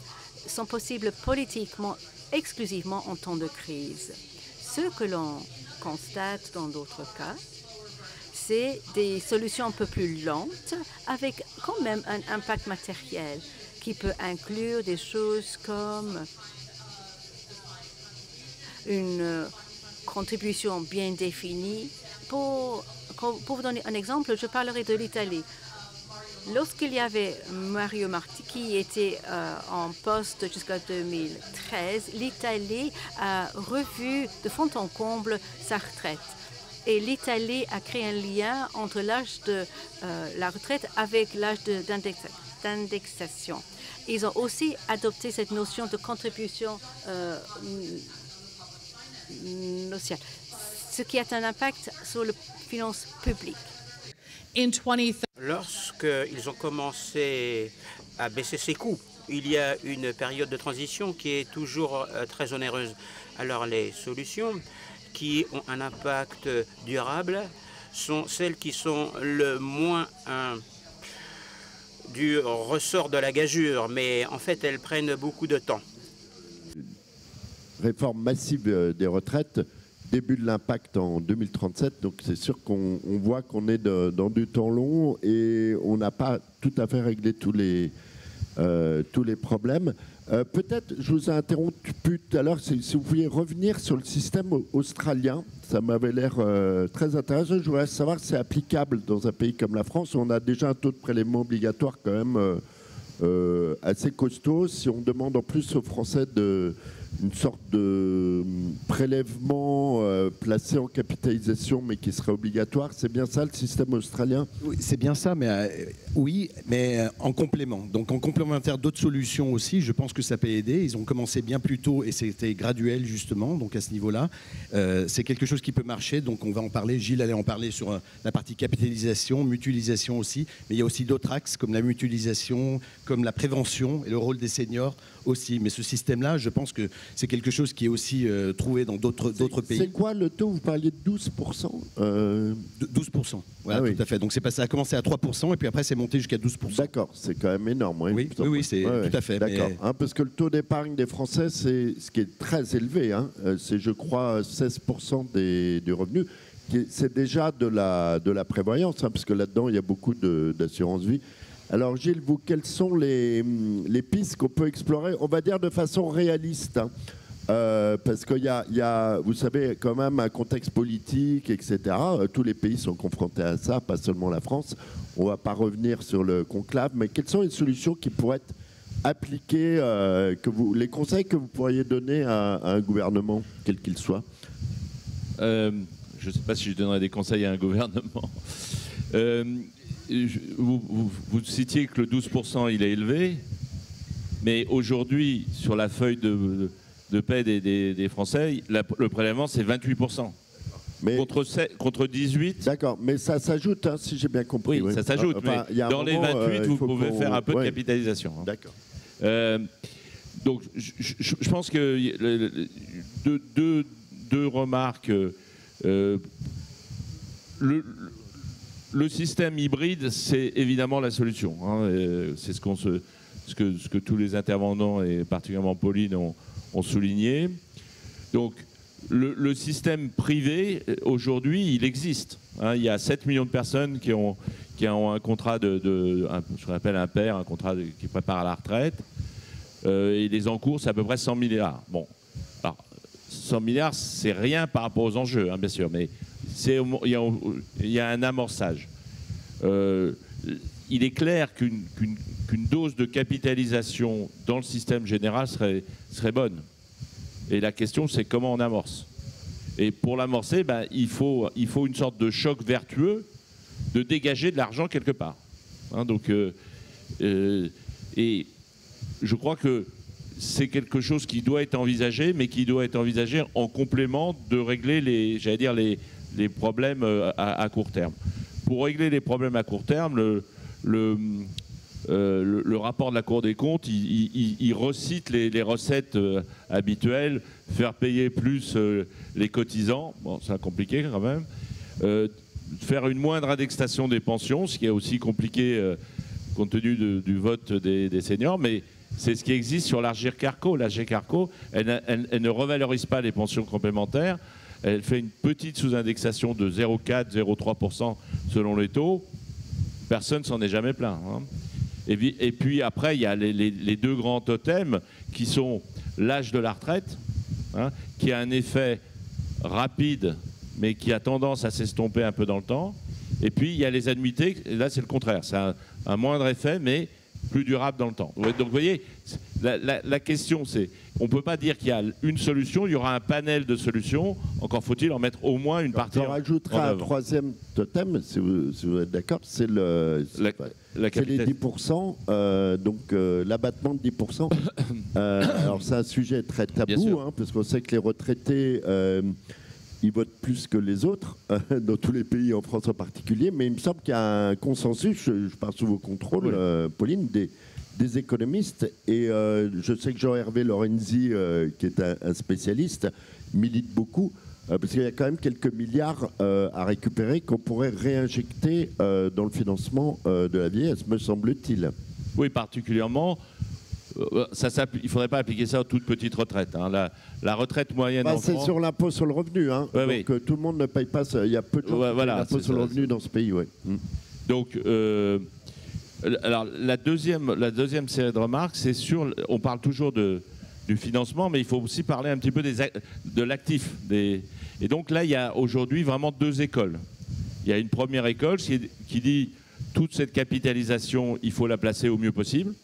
sont possibles politiquement, exclusivement en temps de crise. Ce que l'on constate dans d'autres cas, c'est des solutions un peu plus lentes, avec quand même un impact matériel qui peut inclure des choses comme une contribution bien définie. Pour vous donner un exemple, je parlerai de l'Italie. Lorsqu'il y avait Mario Monti qui était en poste jusqu'à 2013, l'Italie a revu de fond en comble sa retraite. Et l'Italie a créé un lien entre l'âge de la retraite avec l'âge d'indexation. Ils ont aussi adopté cette notion de contribution sociale, ce qui a un impact sur les finances publiques. Lorsqu'ils ont commencé à baisser ses coûts, il y a une période de transition qui est toujours très onéreuse. Alors les solutions qui ont un impact durable sont celles qui sont le moins du ressort de la gageure, mais en fait elles prennent beaucoup de temps. Réforme massive des retraites, début de l'impact en 2037, donc c'est sûr qu'on voit qu'on est dans du temps long et on n'a pas tout à fait réglé tous les problèmes. Peut-être, je vous ai interrompu tout à l'heure, si vous pouviez revenir sur le système australien, ça m'avait l'air très intéressant. Je voudrais savoir si c'est applicable dans un pays comme la France, où on a déjà un taux de prélèvement obligatoire quand même assez costaud. Si on demande en plus aux Français une sorte de prélèvement placé en capitalisation mais qui serait obligatoire, c'est bien ça le système australien? Oui, c'est bien ça, mais oui, mais en complément. Donc en complémentaire d'autres solutions aussi, je pense que ça peut aider. Ils ont commencé bien plus tôt et c'était graduel justement, donc à ce niveau-là. C'est quelque chose qui peut marcher, donc on va en parler. Gilles allait en parler sur la partie capitalisation, mutualisation aussi, mais il y a aussi d'autres axes comme la mutualisation, comme la prévention et le rôle des seniors aussi. Mais ce système-là, je pense que c'est quelque chose qui est aussi trouvé dans d'autres pays. C'est quoi le taux? Vous parliez de 12% 12%, voilà, ah, oui. Tout à fait. Donc ça a commencé à 3% et puis après c'est monté jusqu'à 12%. D'accord, c'est quand même énorme. Oui, oui, c'est tout à fait. D'accord, mais... parce que le taux d'épargne des Français, c'est ce qui est très élevé. C'est, je crois, 16% du revenu. C'est déjà de la prévoyance, parce que là-dedans, il y a beaucoup d'assurance vie. Alors Gilles, vous, quelles sont les pistes qu'on peut explorer, on va dire de façon réaliste, parce qu'il y a, vous savez, quand même un contexte politique, etc. Tous les pays sont confrontés à ça, pas seulement la France. On ne va pas revenir sur le conclave, mais quelles sont les solutions qui pourraient être appliquées, les conseils que vous pourriez donner à un gouvernement, quel qu'il soit? Je ne sais pas si je donnerais des conseils à un gouvernement. Vous citiez que le 12% il est élevé, mais aujourd'hui, sur la feuille de paie des Français, le prélèvement c'est 28%. Mais contre 18. D'accord, mais ça s'ajoute, si j'ai bien compris. Oui, ça s'ajoute, mais dans les 28, vous pouvez faire un peu de capitalisation. D'accord. Donc, je pense que deux remarques. Le système hybride, c'est évidemment la solution. C'est ce que tous les intervenants, et particulièrement Pauline, ont souligné. Donc, le système privé, aujourd'hui, il existe. Il y a 7 millions de personnes qui ont un contrat ce qu'on appelle un PER, un contrat qui prépare à la retraite. Et les encours, c'est à peu près 100 milliards. Bon, alors, 100 milliards, c'est rien par rapport aux enjeux, bien sûr, mais il y a un amorçage. Il est clair qu'une dose de capitalisation dans le système général serait bonne. Et la question, c'est comment on amorce. Et pour l'amorcer, il faut une sorte de choc vertueux de dégager de l'argent quelque part. Et je crois que c'est quelque chose qui doit être envisagé, mais qui doit être envisagé en complément de régler les problèmes à court terme. Pour régler les problèmes à court terme, le rapport de la Cour des comptes, il recite les recettes habituelles, faire payer plus les cotisants, bon, c'est compliqué quand même, faire une moindre indexation des pensions, ce qui est aussi compliqué compte tenu du vote des seniors, mais c'est ce qui existe sur l'AGIRC-ARCO. L'AGIRC-ARCO, elle ne revalorise pas les pensions complémentaires, elle fait une petite sous-indexation de 0,4, 0,3% selon les taux. Personne s'en est jamais plaint. Hein. Et puis après, il y a les deux grands totems qui sont l'âge de la retraite, hein, qui a un effet rapide, mais qui a tendance à s'estomper un peu dans le temps. Et puis, il y a les annuités, et là, c'est le contraire. C'est un moindre effet, mais plus durable dans le temps. Donc, vous voyez, la question, c'est, on ne peut pas dire qu'il y a une solution, il y aura un panel de solutions, encore faut-il en mettre au moins une partie. On rajoutera un troisième totem, si vous êtes d'accord, c'est les 10%, donc l'abattement de 10%. Alors c'est un sujet très tabou, hein, parce qu'on sait que les retraités, ils votent plus que les autres, dans tous les pays, en France en particulier, mais il me semble qu'il y a un consensus, je parle sous vos contrôles, Pauline, des économistes, et je sais que Jean-Hervé Lorenzi, qui est un spécialiste, milite beaucoup, parce qu'il y a quand même quelques milliards à récupérer qu'on pourrait réinjecter dans le financement de la vieillesse, me semble-t-il. Oui, particulièrement. Il ne faudrait pas appliquer ça aux toutes petites retraites. Hein. La retraite moyenne en France... C'est sur l'impôt sur le revenu. Hein. Ouais, donc tout le monde ne paye pas ça. Il y a peu de gens qui payent l'impôt sur le revenu dans ce pays. Ouais. Donc, alors, la deuxième série de remarques, c'est sur... On parle toujours du financement, mais il faut aussi parler un petit peu de l'actif. Et donc là, il y a aujourd'hui vraiment deux écoles. Il y a une première école qui dit toute cette capitalisation, il faut la placer au mieux possible.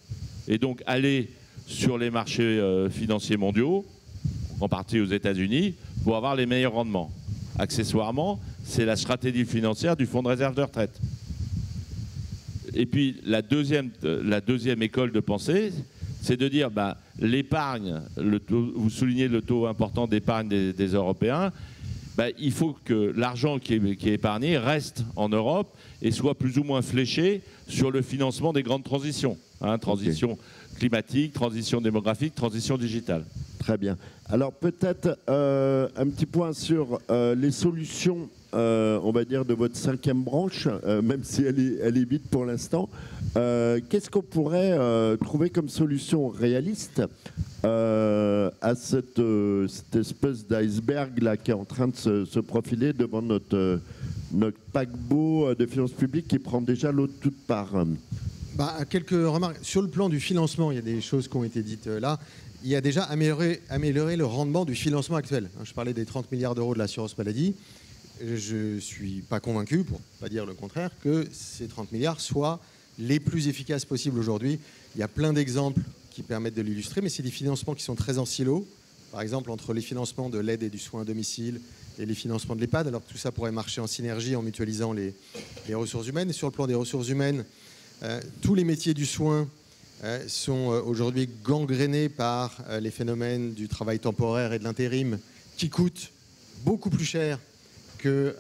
Et donc aller sur les marchés financiers mondiaux, en partie aux États-Unis, pour avoir les meilleurs rendements. Accessoirement, c'est la stratégie financière du fonds de réserve de retraite. Et puis la deuxième école de pensée, c'est de dire l'épargne, vous soulignez le taux important d'épargne des Européens, il faut que l'argent qui est épargné reste en Europe et soit plus ou moins fléché sur le financement des grandes transitions. Hein, transition climatique, transition démographique, transition digitale. Très bien. Alors peut-être un petit point sur les solutions, on va dire, de votre cinquième branche, même si elle est vide pour l'instant. Qu'est-ce qu'on pourrait trouver comme solution réaliste à cette espèce d'iceberg là qui est en train de se profiler devant notre paquebot de finances publiques qui prend déjà l'eau de toutes parts? Quelques remarques. Sur le plan du financement, il y a des choses qui ont été dites là. Il y a déjà amélioré le rendement du financement actuel. Je parlais des 30 milliards d'euros de l'assurance maladie. Je ne suis pas convaincu, pour ne pas dire le contraire, que ces 30 milliards soient les plus efficaces possibles aujourd'hui. Il y a plein d'exemples qui permettent de l'illustrer, mais c'est des financements qui sont très en silo. Par exemple, entre les financements de l'aide et du soin à domicile et les financements de l'EHPAD, alors que tout ça pourrait marcher en synergie en mutualisant les ressources humaines. Et sur le plan des ressources humaines, tous les métiers du soin sont aujourd'hui gangrénés par les phénomènes du travail temporaire et de l'intérim qui coûtent beaucoup plus cher que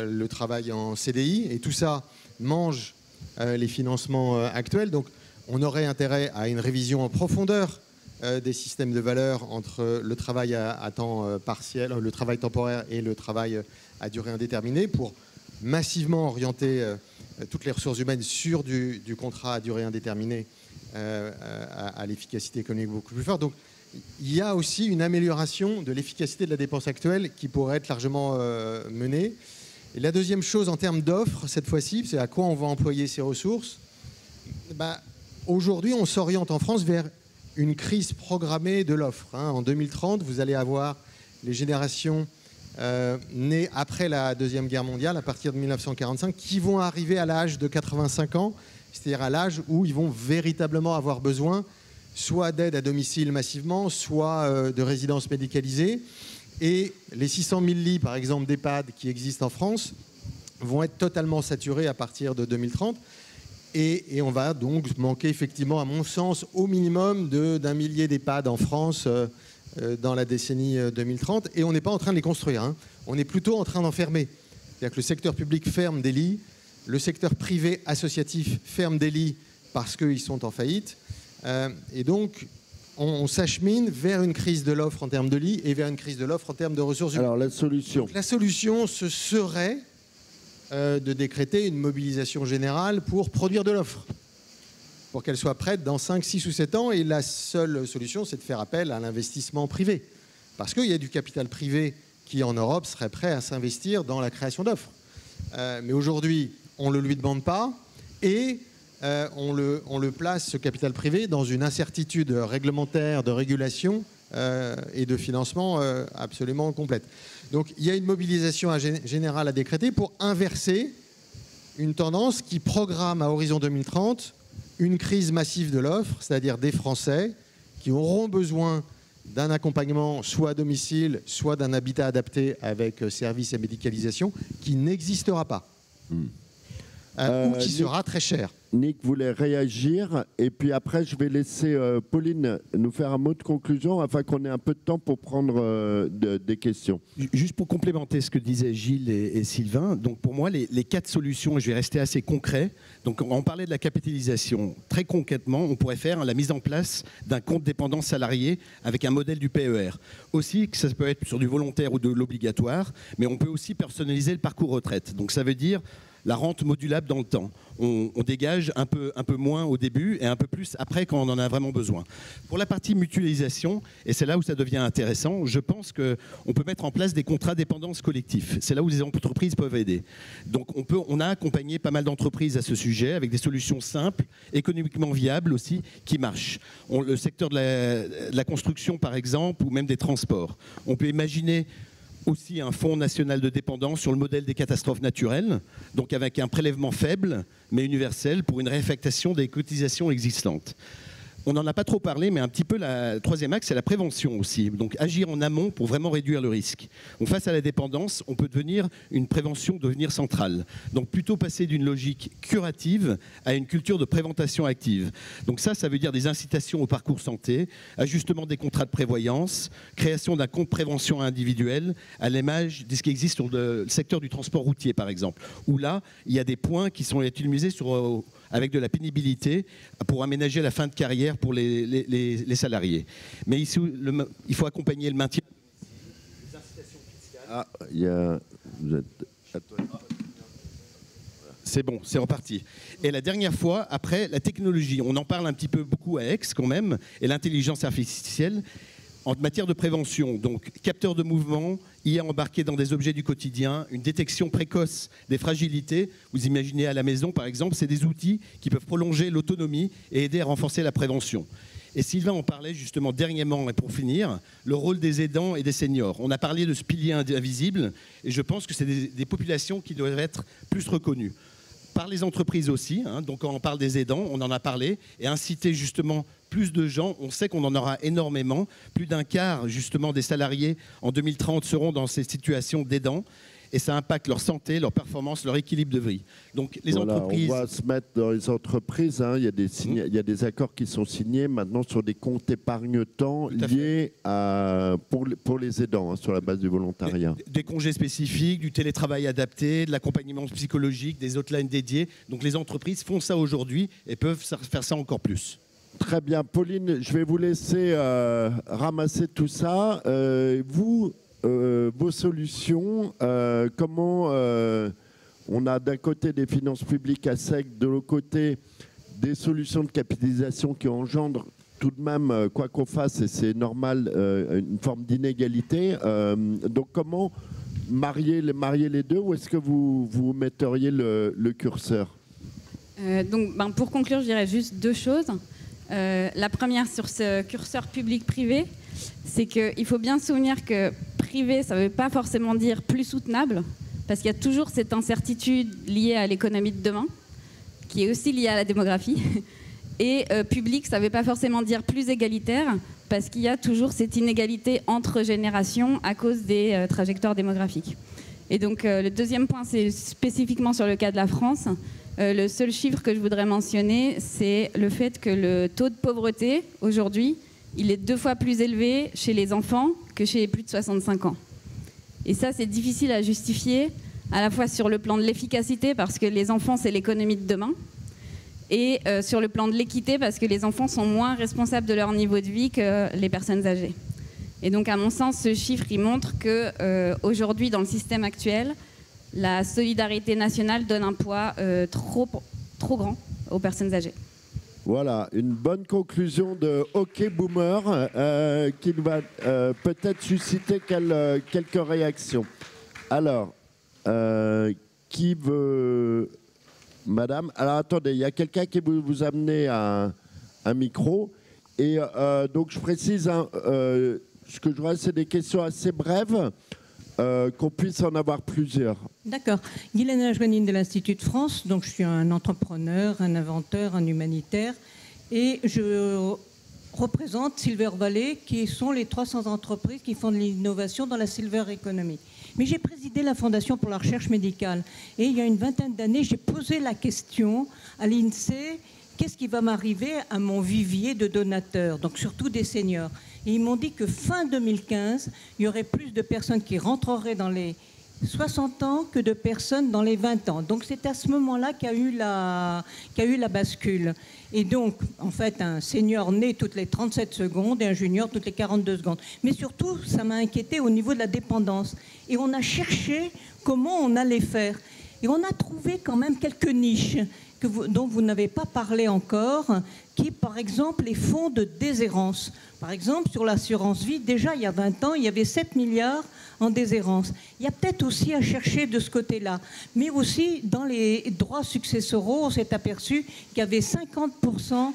le travail en CDI. Et tout ça mange les financements actuels. Donc on aurait intérêt à une révision en profondeur des systèmes de valeur entre le travail à temps partiel, le travail temporaire et le travail à durée indéterminée pour massivement orienter toutes les ressources humaines sur du contrat à durée indéterminée à l'efficacité économique beaucoup plus forte. Donc il y a aussi une amélioration de l'efficacité de la dépense actuelle qui pourrait être largement menée. Et la deuxième chose en termes d'offres, cette fois-ci, c'est à quoi on va employer ces ressources. Aujourd'hui, on s'oriente en France vers une crise programmée de l'offre. En 2030, vous allez avoir les générations nées après la Deuxième Guerre mondiale, à partir de 1945, qui vont arriver à l'âge de 85 ans, c'est-à-dire à l'âge où ils vont véritablement avoir besoin soit d'aide à domicile massivement, soit de résidence médicalisée. Et les 600 000 lits, par exemple, d'EHPAD qui existent en France vont être totalement saturés à partir de 2030. Et on va donc manquer effectivement, à mon sens, au minimum d'un millier d'EHPAD en France dans la décennie 2030. Et on n'est pas en train de les construire, hein. On est plutôt en train d'en fermer. C'est-à-dire que le secteur public ferme des lits, le secteur privé associatif ferme des lits parce qu'ils sont en faillite. Et donc, on s'achemine vers une crise de l'offre en termes de lits et vers une crise de l'offre en termes de ressources humaines. Alors, la solution. Donc, la solution, ce serait de décréter une mobilisation générale pour produire de l'offre, pour qu'elle soit prête dans 5, 6 ou 7 ans. Et la seule solution, c'est de faire appel à l'investissement privé. Parce qu'il y a du capital privé qui, en Europe, serait prêt à s'investir dans la création d'offres. Mais aujourd'hui, on ne le lui demande pas et on le place, ce capital privé, dans une incertitude réglementaire, de régulation et de financement absolument complète. Donc il y a une mobilisation générale à décréter pour inverser une tendance qui programme à horizon 2030 une crise massive de l'offre, c'est-à-dire des Français qui auront besoin d'un accompagnement soit à domicile, soit d'un habitat adapté avec services et médicalisation qui n'existera pas. Ou qui sera très cher. Nick voulait réagir et puis après je vais laisser Pauline nous faire un mot de conclusion afin qu'on ait un peu de temps pour prendre des questions. Juste pour complémenter ce que disaient Gilles et Sylvain, donc pour moi les 4 solutions, et je vais rester assez concret, donc on parlait de la capitalisation. Très concrètement, on pourrait faire la mise en place d'un compte dépendance salarié avec un modèle du PER. Aussi, que ça peut être sur du volontaire ou de l'obligatoire, mais on peut aussi personnaliser le parcours retraite. Donc ça veut dire la rente modulable dans le temps. On dégage un peu moins au début et un peu plus après quand on en a vraiment besoin. Pour la partie mutualisation, et c'est là où ça devient intéressant, je pense qu'on peut mettre en place des contrats dépendance collectifs. C'est là où les entreprises peuvent aider. Donc on a accompagné pas mal d'entreprises à ce sujet avec des solutions simples, économiquement viables aussi, qui marchent. Le secteur de la construction par exemple, ou même des transports. On peut imaginer aussi un fonds national de dépendance sur le modèle des catastrophes naturelles, donc avec un prélèvement faible mais universel pour une réaffectation des cotisations existantes. On n'en a pas trop parlé, mais un petit peu le troisième axe, c'est la prévention aussi. Donc agir en amont pour vraiment réduire le risque. Face à la dépendance, on peut une prévention devenir centrale. Donc plutôt passer d'une logique curative à une culture de prévention active. Donc ça veut dire des incitations au parcours santé, ajustement des contrats de prévoyance, création d'un compte prévention individuel, à l'image de ce qui existe sur le secteur du transport routier par exemple, où là, il y a des points qui sont utilisés avec de la pénibilité pour aménager la fin de carrière pour les salariés. Mais ici, il faut accompagner le maintien des incitations fiscales. C'est bon, c'est reparti. Et la dernière fois, après, la technologie. On en parle un petit peu beaucoup à Aix quand même, et l'intelligence artificielle. En matière de prévention, donc capteur de mouvement, IA embarqué dans des objets du quotidien, une détection précoce des fragilités. Vous imaginez à la maison, par exemple, c'est des outils qui peuvent prolonger l'autonomie et aider à renforcer la prévention. Et Sylvain en parlait justement dernièrement, et pour finir, le rôle des aidants et des seniors. On a parlé de ce pilier invisible, et je pense que c'est des populations qui doivent être plus reconnues. Par les entreprises aussi, donc quand on parle des aidants, on en a parlé, et inciter justement plus de gens, on sait qu'on en aura énormément, plus d'un quart justement des salariés en 2030 seront dans ces situations d'aidants, et ça impacte leur santé, leur performance, leur équilibre de vie. Donc les entreprises... On va se mettre dans les entreprises, il y a des accords qui sont signés maintenant sur des comptes épargne-temps liés pour les aidants, sur la base du volontariat. Des congés spécifiques, du télétravail adapté, de l'accompagnement psychologique, des hotlines dédiées. Donc les entreprises font ça aujourd'hui et peuvent faire ça encore plus. Très bien. Pauline, je vais vous laisser ramasser tout ça. Vos solutions, comment on a d'un côté des finances publiques à sec, de l'autre côté des solutions de capitalisation qui engendrent tout de même, quoi qu'on fasse, et c'est normal, une forme d'inégalité. Donc comment marier les deux, ou est-ce que vous metteriez le curseur? Pour conclure, je dirais juste 2 choses. La première sur ce curseur public-privé, c'est qu'il faut bien se souvenir que privé, ça ne veut pas forcément dire plus soutenable, parce qu'il y a toujours cette incertitude liée à l'économie de demain, qui est aussi liée à la démographie. Et public, ça ne veut pas forcément dire plus égalitaire, parce qu'il y a toujours cette inégalité entre générations à cause des trajectoires démographiques. Et donc le deuxième point, c'est spécifiquement sur le cas de la France. Le seul chiffre que je voudrais mentionner, c'est le fait que le taux de pauvreté, aujourd'hui, il est 2 fois plus élevé chez les enfants que chez les plus de 65 ans. Et ça, c'est difficile à justifier, à la fois sur le plan de l'efficacité, parce que les enfants, c'est l'économie de demain, et sur le plan de l'équité, parce que les enfants sont moins responsables de leur niveau de vie que les personnes âgées. Et donc, à mon sens, ce chiffre, il montre qu'aujourd'hui, dans le système actuel, la solidarité nationale donne un poids trop grand aux personnes âgées. Voilà, une bonne conclusion de Hockey Boomer qui va peut-être susciter quelques réactions. Alors, qui veut... Madame, alors attendez, il y a quelqu'un qui veut vous amener un micro. Et donc, je précise, ce que je vois, c'est des questions assez brèves, qu'on puisse en avoir plusieurs. D'accord. Guylaine Ajouanine de l'Institut de France. Donc, je suis un entrepreneur, un inventeur, un humanitaire. Et je représente Silver Valley, qui sont les 300 entreprises qui font de l'innovation dans la Silver Economy. Mais j'ai présidé la Fondation pour la recherche médicale. Et il y a une vingtaine d'années, j'ai posé la question à l'INSEE, qu'est-ce qui va m'arriver à mon vivier de donateurs, donc surtout des seniors. Et ils m'ont dit que fin 2015, il y aurait plus de personnes qui rentreraient dans les 60 ans que de personnes dans les 20 ans. Donc c'est à ce moment-là qu'il y a eu la bascule. Et donc, en fait, un senior naît toutes les 37 secondes et un junior toutes les 42 secondes. Mais surtout, ça m'a inquiété au niveau de la dépendance. Et on a cherché comment on allait faire. Et on a trouvé quand même quelques niches dont vous n'avez pas parlé encore, qui, par exemple, les fonds de déshérence. Par exemple, sur l'assurance vie, déjà, il y a 20 ans, il y avait 7 milliards en déshérence. Il y a peut-être aussi à chercher de ce côté-là. Mais aussi, dans les droits successoraux, on s'est aperçu qu'il y avait 50%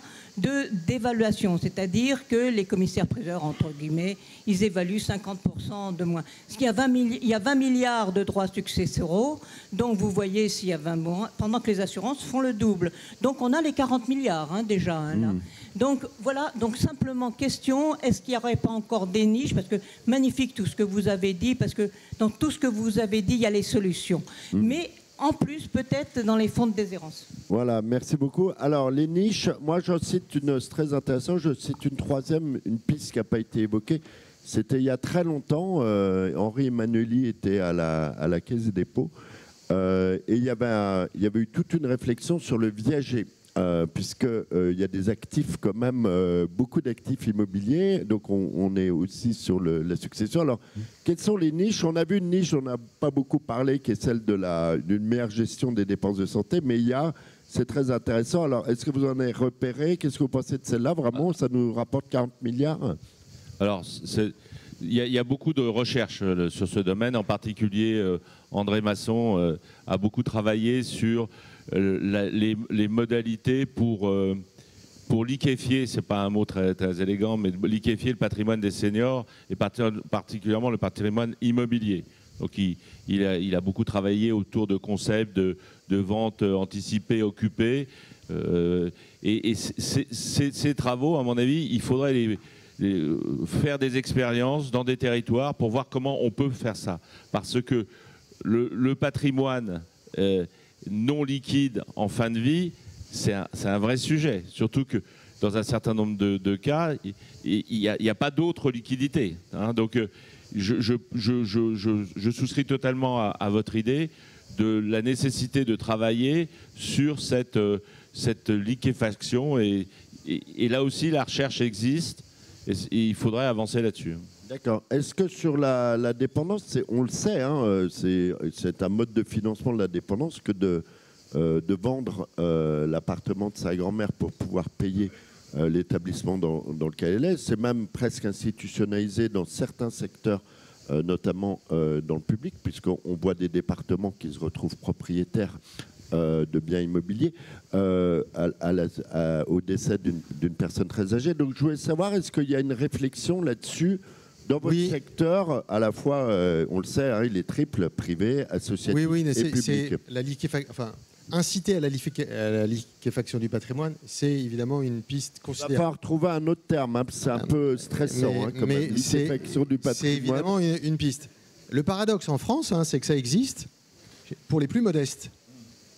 d'évaluation, c'est-à-dire que les commissaires-priseurs, entre guillemets, ils évaluent 50% de moins. Parce qu'il y a 20 milliards de droits successoraux, donc vous voyez s'il y a 20 mois, pendant que les assurances font le double. Donc on a les 40 milliards déjà. Là. Donc voilà, donc simplement question, est-ce qu'il n'y aurait pas encore des niches? Parce que magnifique tout ce que vous avez dit, parce que dans tout ce que vous avez dit, il y a les solutions. Mais en plus, peut-être dans les fonds de déshérence. Voilà, merci beaucoup. Alors, les niches, moi, j'en cite une, c'est très intéressant, je cite une troisième, une piste qui n'a pas été évoquée. C'était il y a très longtemps, Henri Emmanueli était à la Caisse des dépôts, et il y avait eu toute une réflexion sur le viager. Puisqu'il y a des actifs quand même, beaucoup d'actifs immobiliers, donc on est aussi sur la succession. Alors, quelles sont les niches? On a vu une niche, on n'a pas beaucoup parlé, qui est celle d'une meilleure gestion des dépenses de santé, mais c'est très intéressant. Alors, est-ce que vous en avez repéré? Qu'est-ce que vous pensez de celle-là? Vraiment, ça nous rapporte 40 milliards? Alors, il y a beaucoup de recherches sur ce domaine, en particulier André Masson a beaucoup travaillé sur les modalités pour liquéfier, c'est pas un mot très, très élégant, mais liquéfier le patrimoine des seniors et particulièrement le patrimoine immobilier. Donc il a beaucoup travaillé autour de concepts de vente anticipée, occupée. Et ces travaux, à mon avis, il faudrait faire des expériences dans des territoires pour voir comment on peut faire ça. Parce que le patrimoine non liquide en fin de vie, c'est un vrai sujet. Surtout que dans un certain nombre de cas, il n'y a pas d'autre liquidité. Hein. Donc je souscris totalement à votre idée de la nécessité de travailler sur cette liquéfaction. Et là aussi, la recherche existe et il faudrait avancer là-dessus. D'accord. Est-ce que sur la dépendance, on le sait, hein, c'est un mode de financement de la dépendance que de vendre l'appartement de sa grand-mère pour pouvoir payer l'établissement dans lequel elle est. C'est même presque institutionnalisé dans certains secteurs, notamment dans le public, puisqu'on voit des départements qui se retrouvent propriétaires de biens immobiliers au décès d'une personne très âgée. Donc je voulais savoir, est-ce qu'il y a une réflexion là-dessus dans votre secteur, à la fois, on le sait, hein, il est triple, privé, associatif et public. Inciter à la liquéfaction du patrimoine, c'est évidemment une piste considérable. Il va falloir trouver un autre terme, hein, c'est un peu stressant, comme liquéfaction du patrimoine. C'est évidemment une piste. Le paradoxe en France, c'est que ça existe pour les plus modestes.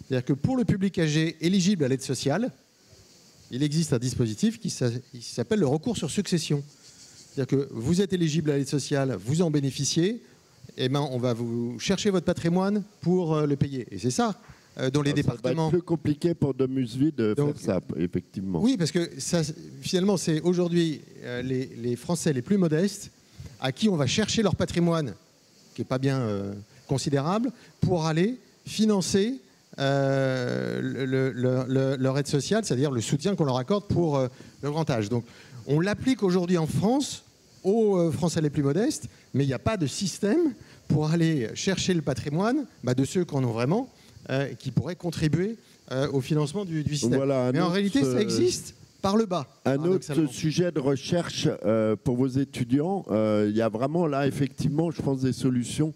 C'est-à-dire que pour le public âgé éligible à l'aide sociale, il existe un dispositif qui s'appelle le recours sur succession. C'est-à-dire que vous êtes éligible à l'aide sociale, vous en bénéficiez, et on va vous chercher votre patrimoine pour le payer. Et c'est ça dans les départements. Ça va être plus compliqué pour Domusvie de faire ça, effectivement. Oui, parce que ça, finalement, c'est aujourd'hui les Français les plus modestes à qui on va chercher leur patrimoine, qui n'est pas bien considérable, pour aller financer leur aide sociale, c'est-à-dire le soutien qu'on leur accorde pour le grand âge. Donc, on l'applique aujourd'hui en France aux Français les plus modestes, mais il n'y a pas de système pour aller chercher le patrimoine de ceux qui en ont vraiment, qui pourraient contribuer au financement du système. Voilà, mais en réalité, ça existe par le bas. Un autre sujet de recherche pour vos étudiants, il y a vraiment là, effectivement, je pense, des solutions.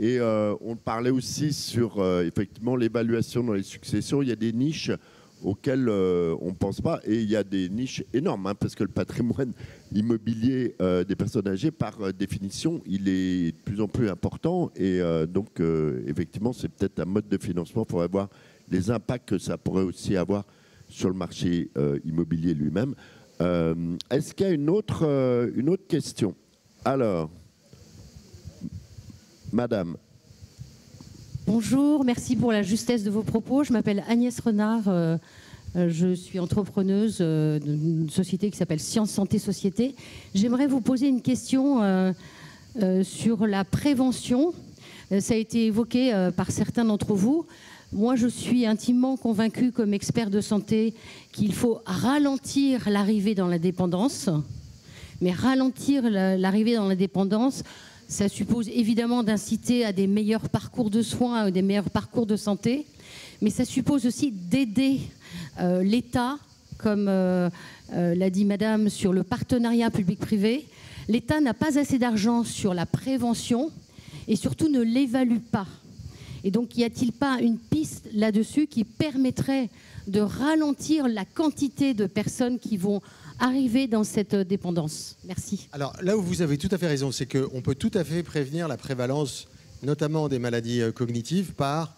Et on parlait aussi sur, effectivement, l'évaluation dans les successions. Il y a des niches auxquelles on ne pense pas. Et il y a des niches énormes, parce que le patrimoine immobilier des personnes âgées, par définition, il est de plus en plus important. Et donc, effectivement, c'est peut-être un mode de financement pour voir les impacts que ça pourrait aussi avoir sur le marché immobilier lui-même. Est-ce qu'il y a une autre question? Alors, Madame. Bonjour, merci pour la justesse de vos propos. Je m'appelle Agnès Renard. Je suis entrepreneuse d'une société qui s'appelle Sciences Santé Société. J'aimerais vous poser une question sur la prévention. Ça a été évoqué par certains d'entre vous. Moi, je suis intimement convaincue comme expert de santé qu'il faut ralentir l'arrivée dans la dépendance. Mais ralentir l'arrivée dans la dépendance, ça suppose évidemment d'inciter à des meilleurs parcours de soins, à des meilleurs parcours de santé, mais ça suppose aussi d'aider l'État, comme l'a dit Madame, sur le partenariat public-privé. L'État n'a pas assez d'argent sur la prévention et surtout ne l'évalue pas. Et donc, y a-t-il pas une piste là-dessus qui permettrait de ralentir la quantité de personnes qui vont arriver dans cette dépendance? Merci. Alors là où vous avez tout à fait raison, c'est qu'on peut tout à fait prévenir la prévalence, notamment des maladies cognitives, par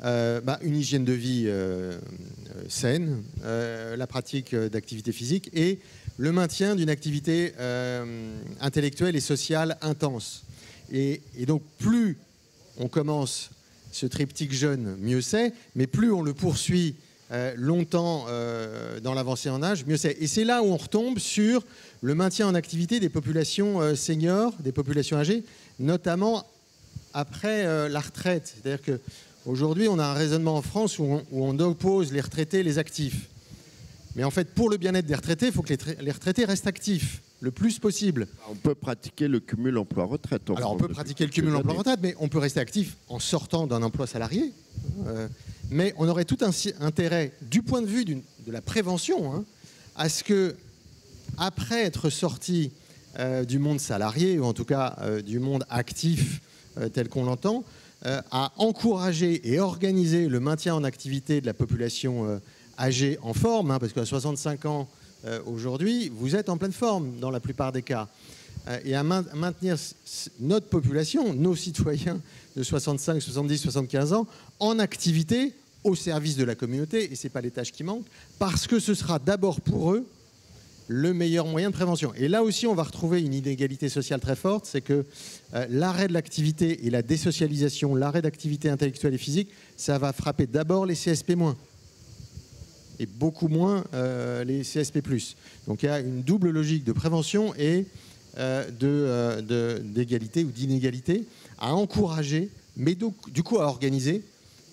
une hygiène de vie saine, la pratique d'activité physique et le maintien d'une activité intellectuelle et sociale intense. Et donc plus on commence ce triptyque jeune, mieux c'est, mais plus on le poursuit longtemps dans l'avancée en âge, mieux c'est. Et c'est là où on retombe sur le maintien en activité des populations seniors, des populations âgées, notamment après la retraite. C'est-à-dire qu'aujourd'hui, on a un raisonnement en France où on oppose les retraités et les actifs. Mais en fait, pour le bien-être des retraités, il faut que les retraités restent actifs le plus possible. On peut pratiquer le cumul emploi-retraite. Alors, on peut pratiquer le cumul emploi-retraite, mais on peut rester actif en sortant d'un emploi salarié. Mais on aurait tout intérêt, du point de vue de la prévention, à ce que, après être sorti du monde salarié, ou en tout cas du monde actif tel qu'on l'entend, à encourager et organiser le maintien en activité de la population âgée en forme, parce qu'à 65 ans aujourd'hui, vous êtes en pleine forme dans la plupart des cas, et à maintenir notre population, nos citoyens de 65, 70, 75 ans, en activité au service de la communauté, et ce n'est pas les tâches qui manquent, parce que ce sera d'abord pour eux le meilleur moyen de prévention. Et là aussi, on va retrouver une inégalité sociale très forte, c'est que l'arrêt de l'activité et la désocialisation, l'arrêt d'activité intellectuelle et physique, ça va frapper d'abord les CSP-, et beaucoup moins les CSP+. Donc il y a une double logique de prévention et d'égalité ou d'inégalité à encourager, mais du coup à organiser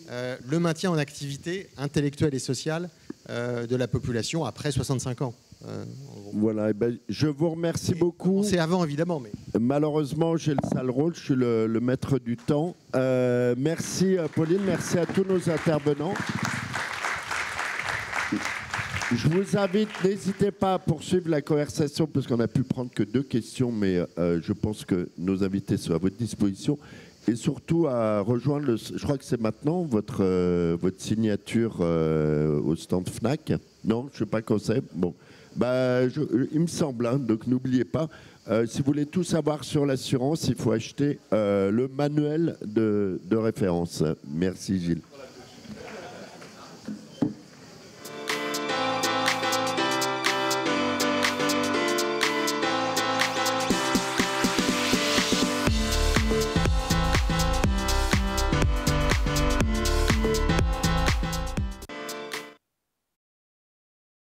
le maintien en activité intellectuelle et sociale de la population après 65 ans. Voilà, je vous remercie beaucoup. C'est avant, évidemment. Mais... Malheureusement, j'ai le sale rôle, je suis le maître du temps. Merci Pauline, merci à tous nos intervenants. Je vous invite, n'hésitez pas à poursuivre la conversation parce qu'on n'a pu prendre que 2 questions, mais je pense que nos invités sont à votre disposition. Et surtout à rejoindre, je crois que c'est maintenant, votre signature au stand Fnac. Non, je ne sais pas quand c'est. Bon, Il me semble, hein, donc n'oubliez pas. Si vous voulez tout savoir sur l'assurance, il faut acheter le manuel de référence. Merci Gilles.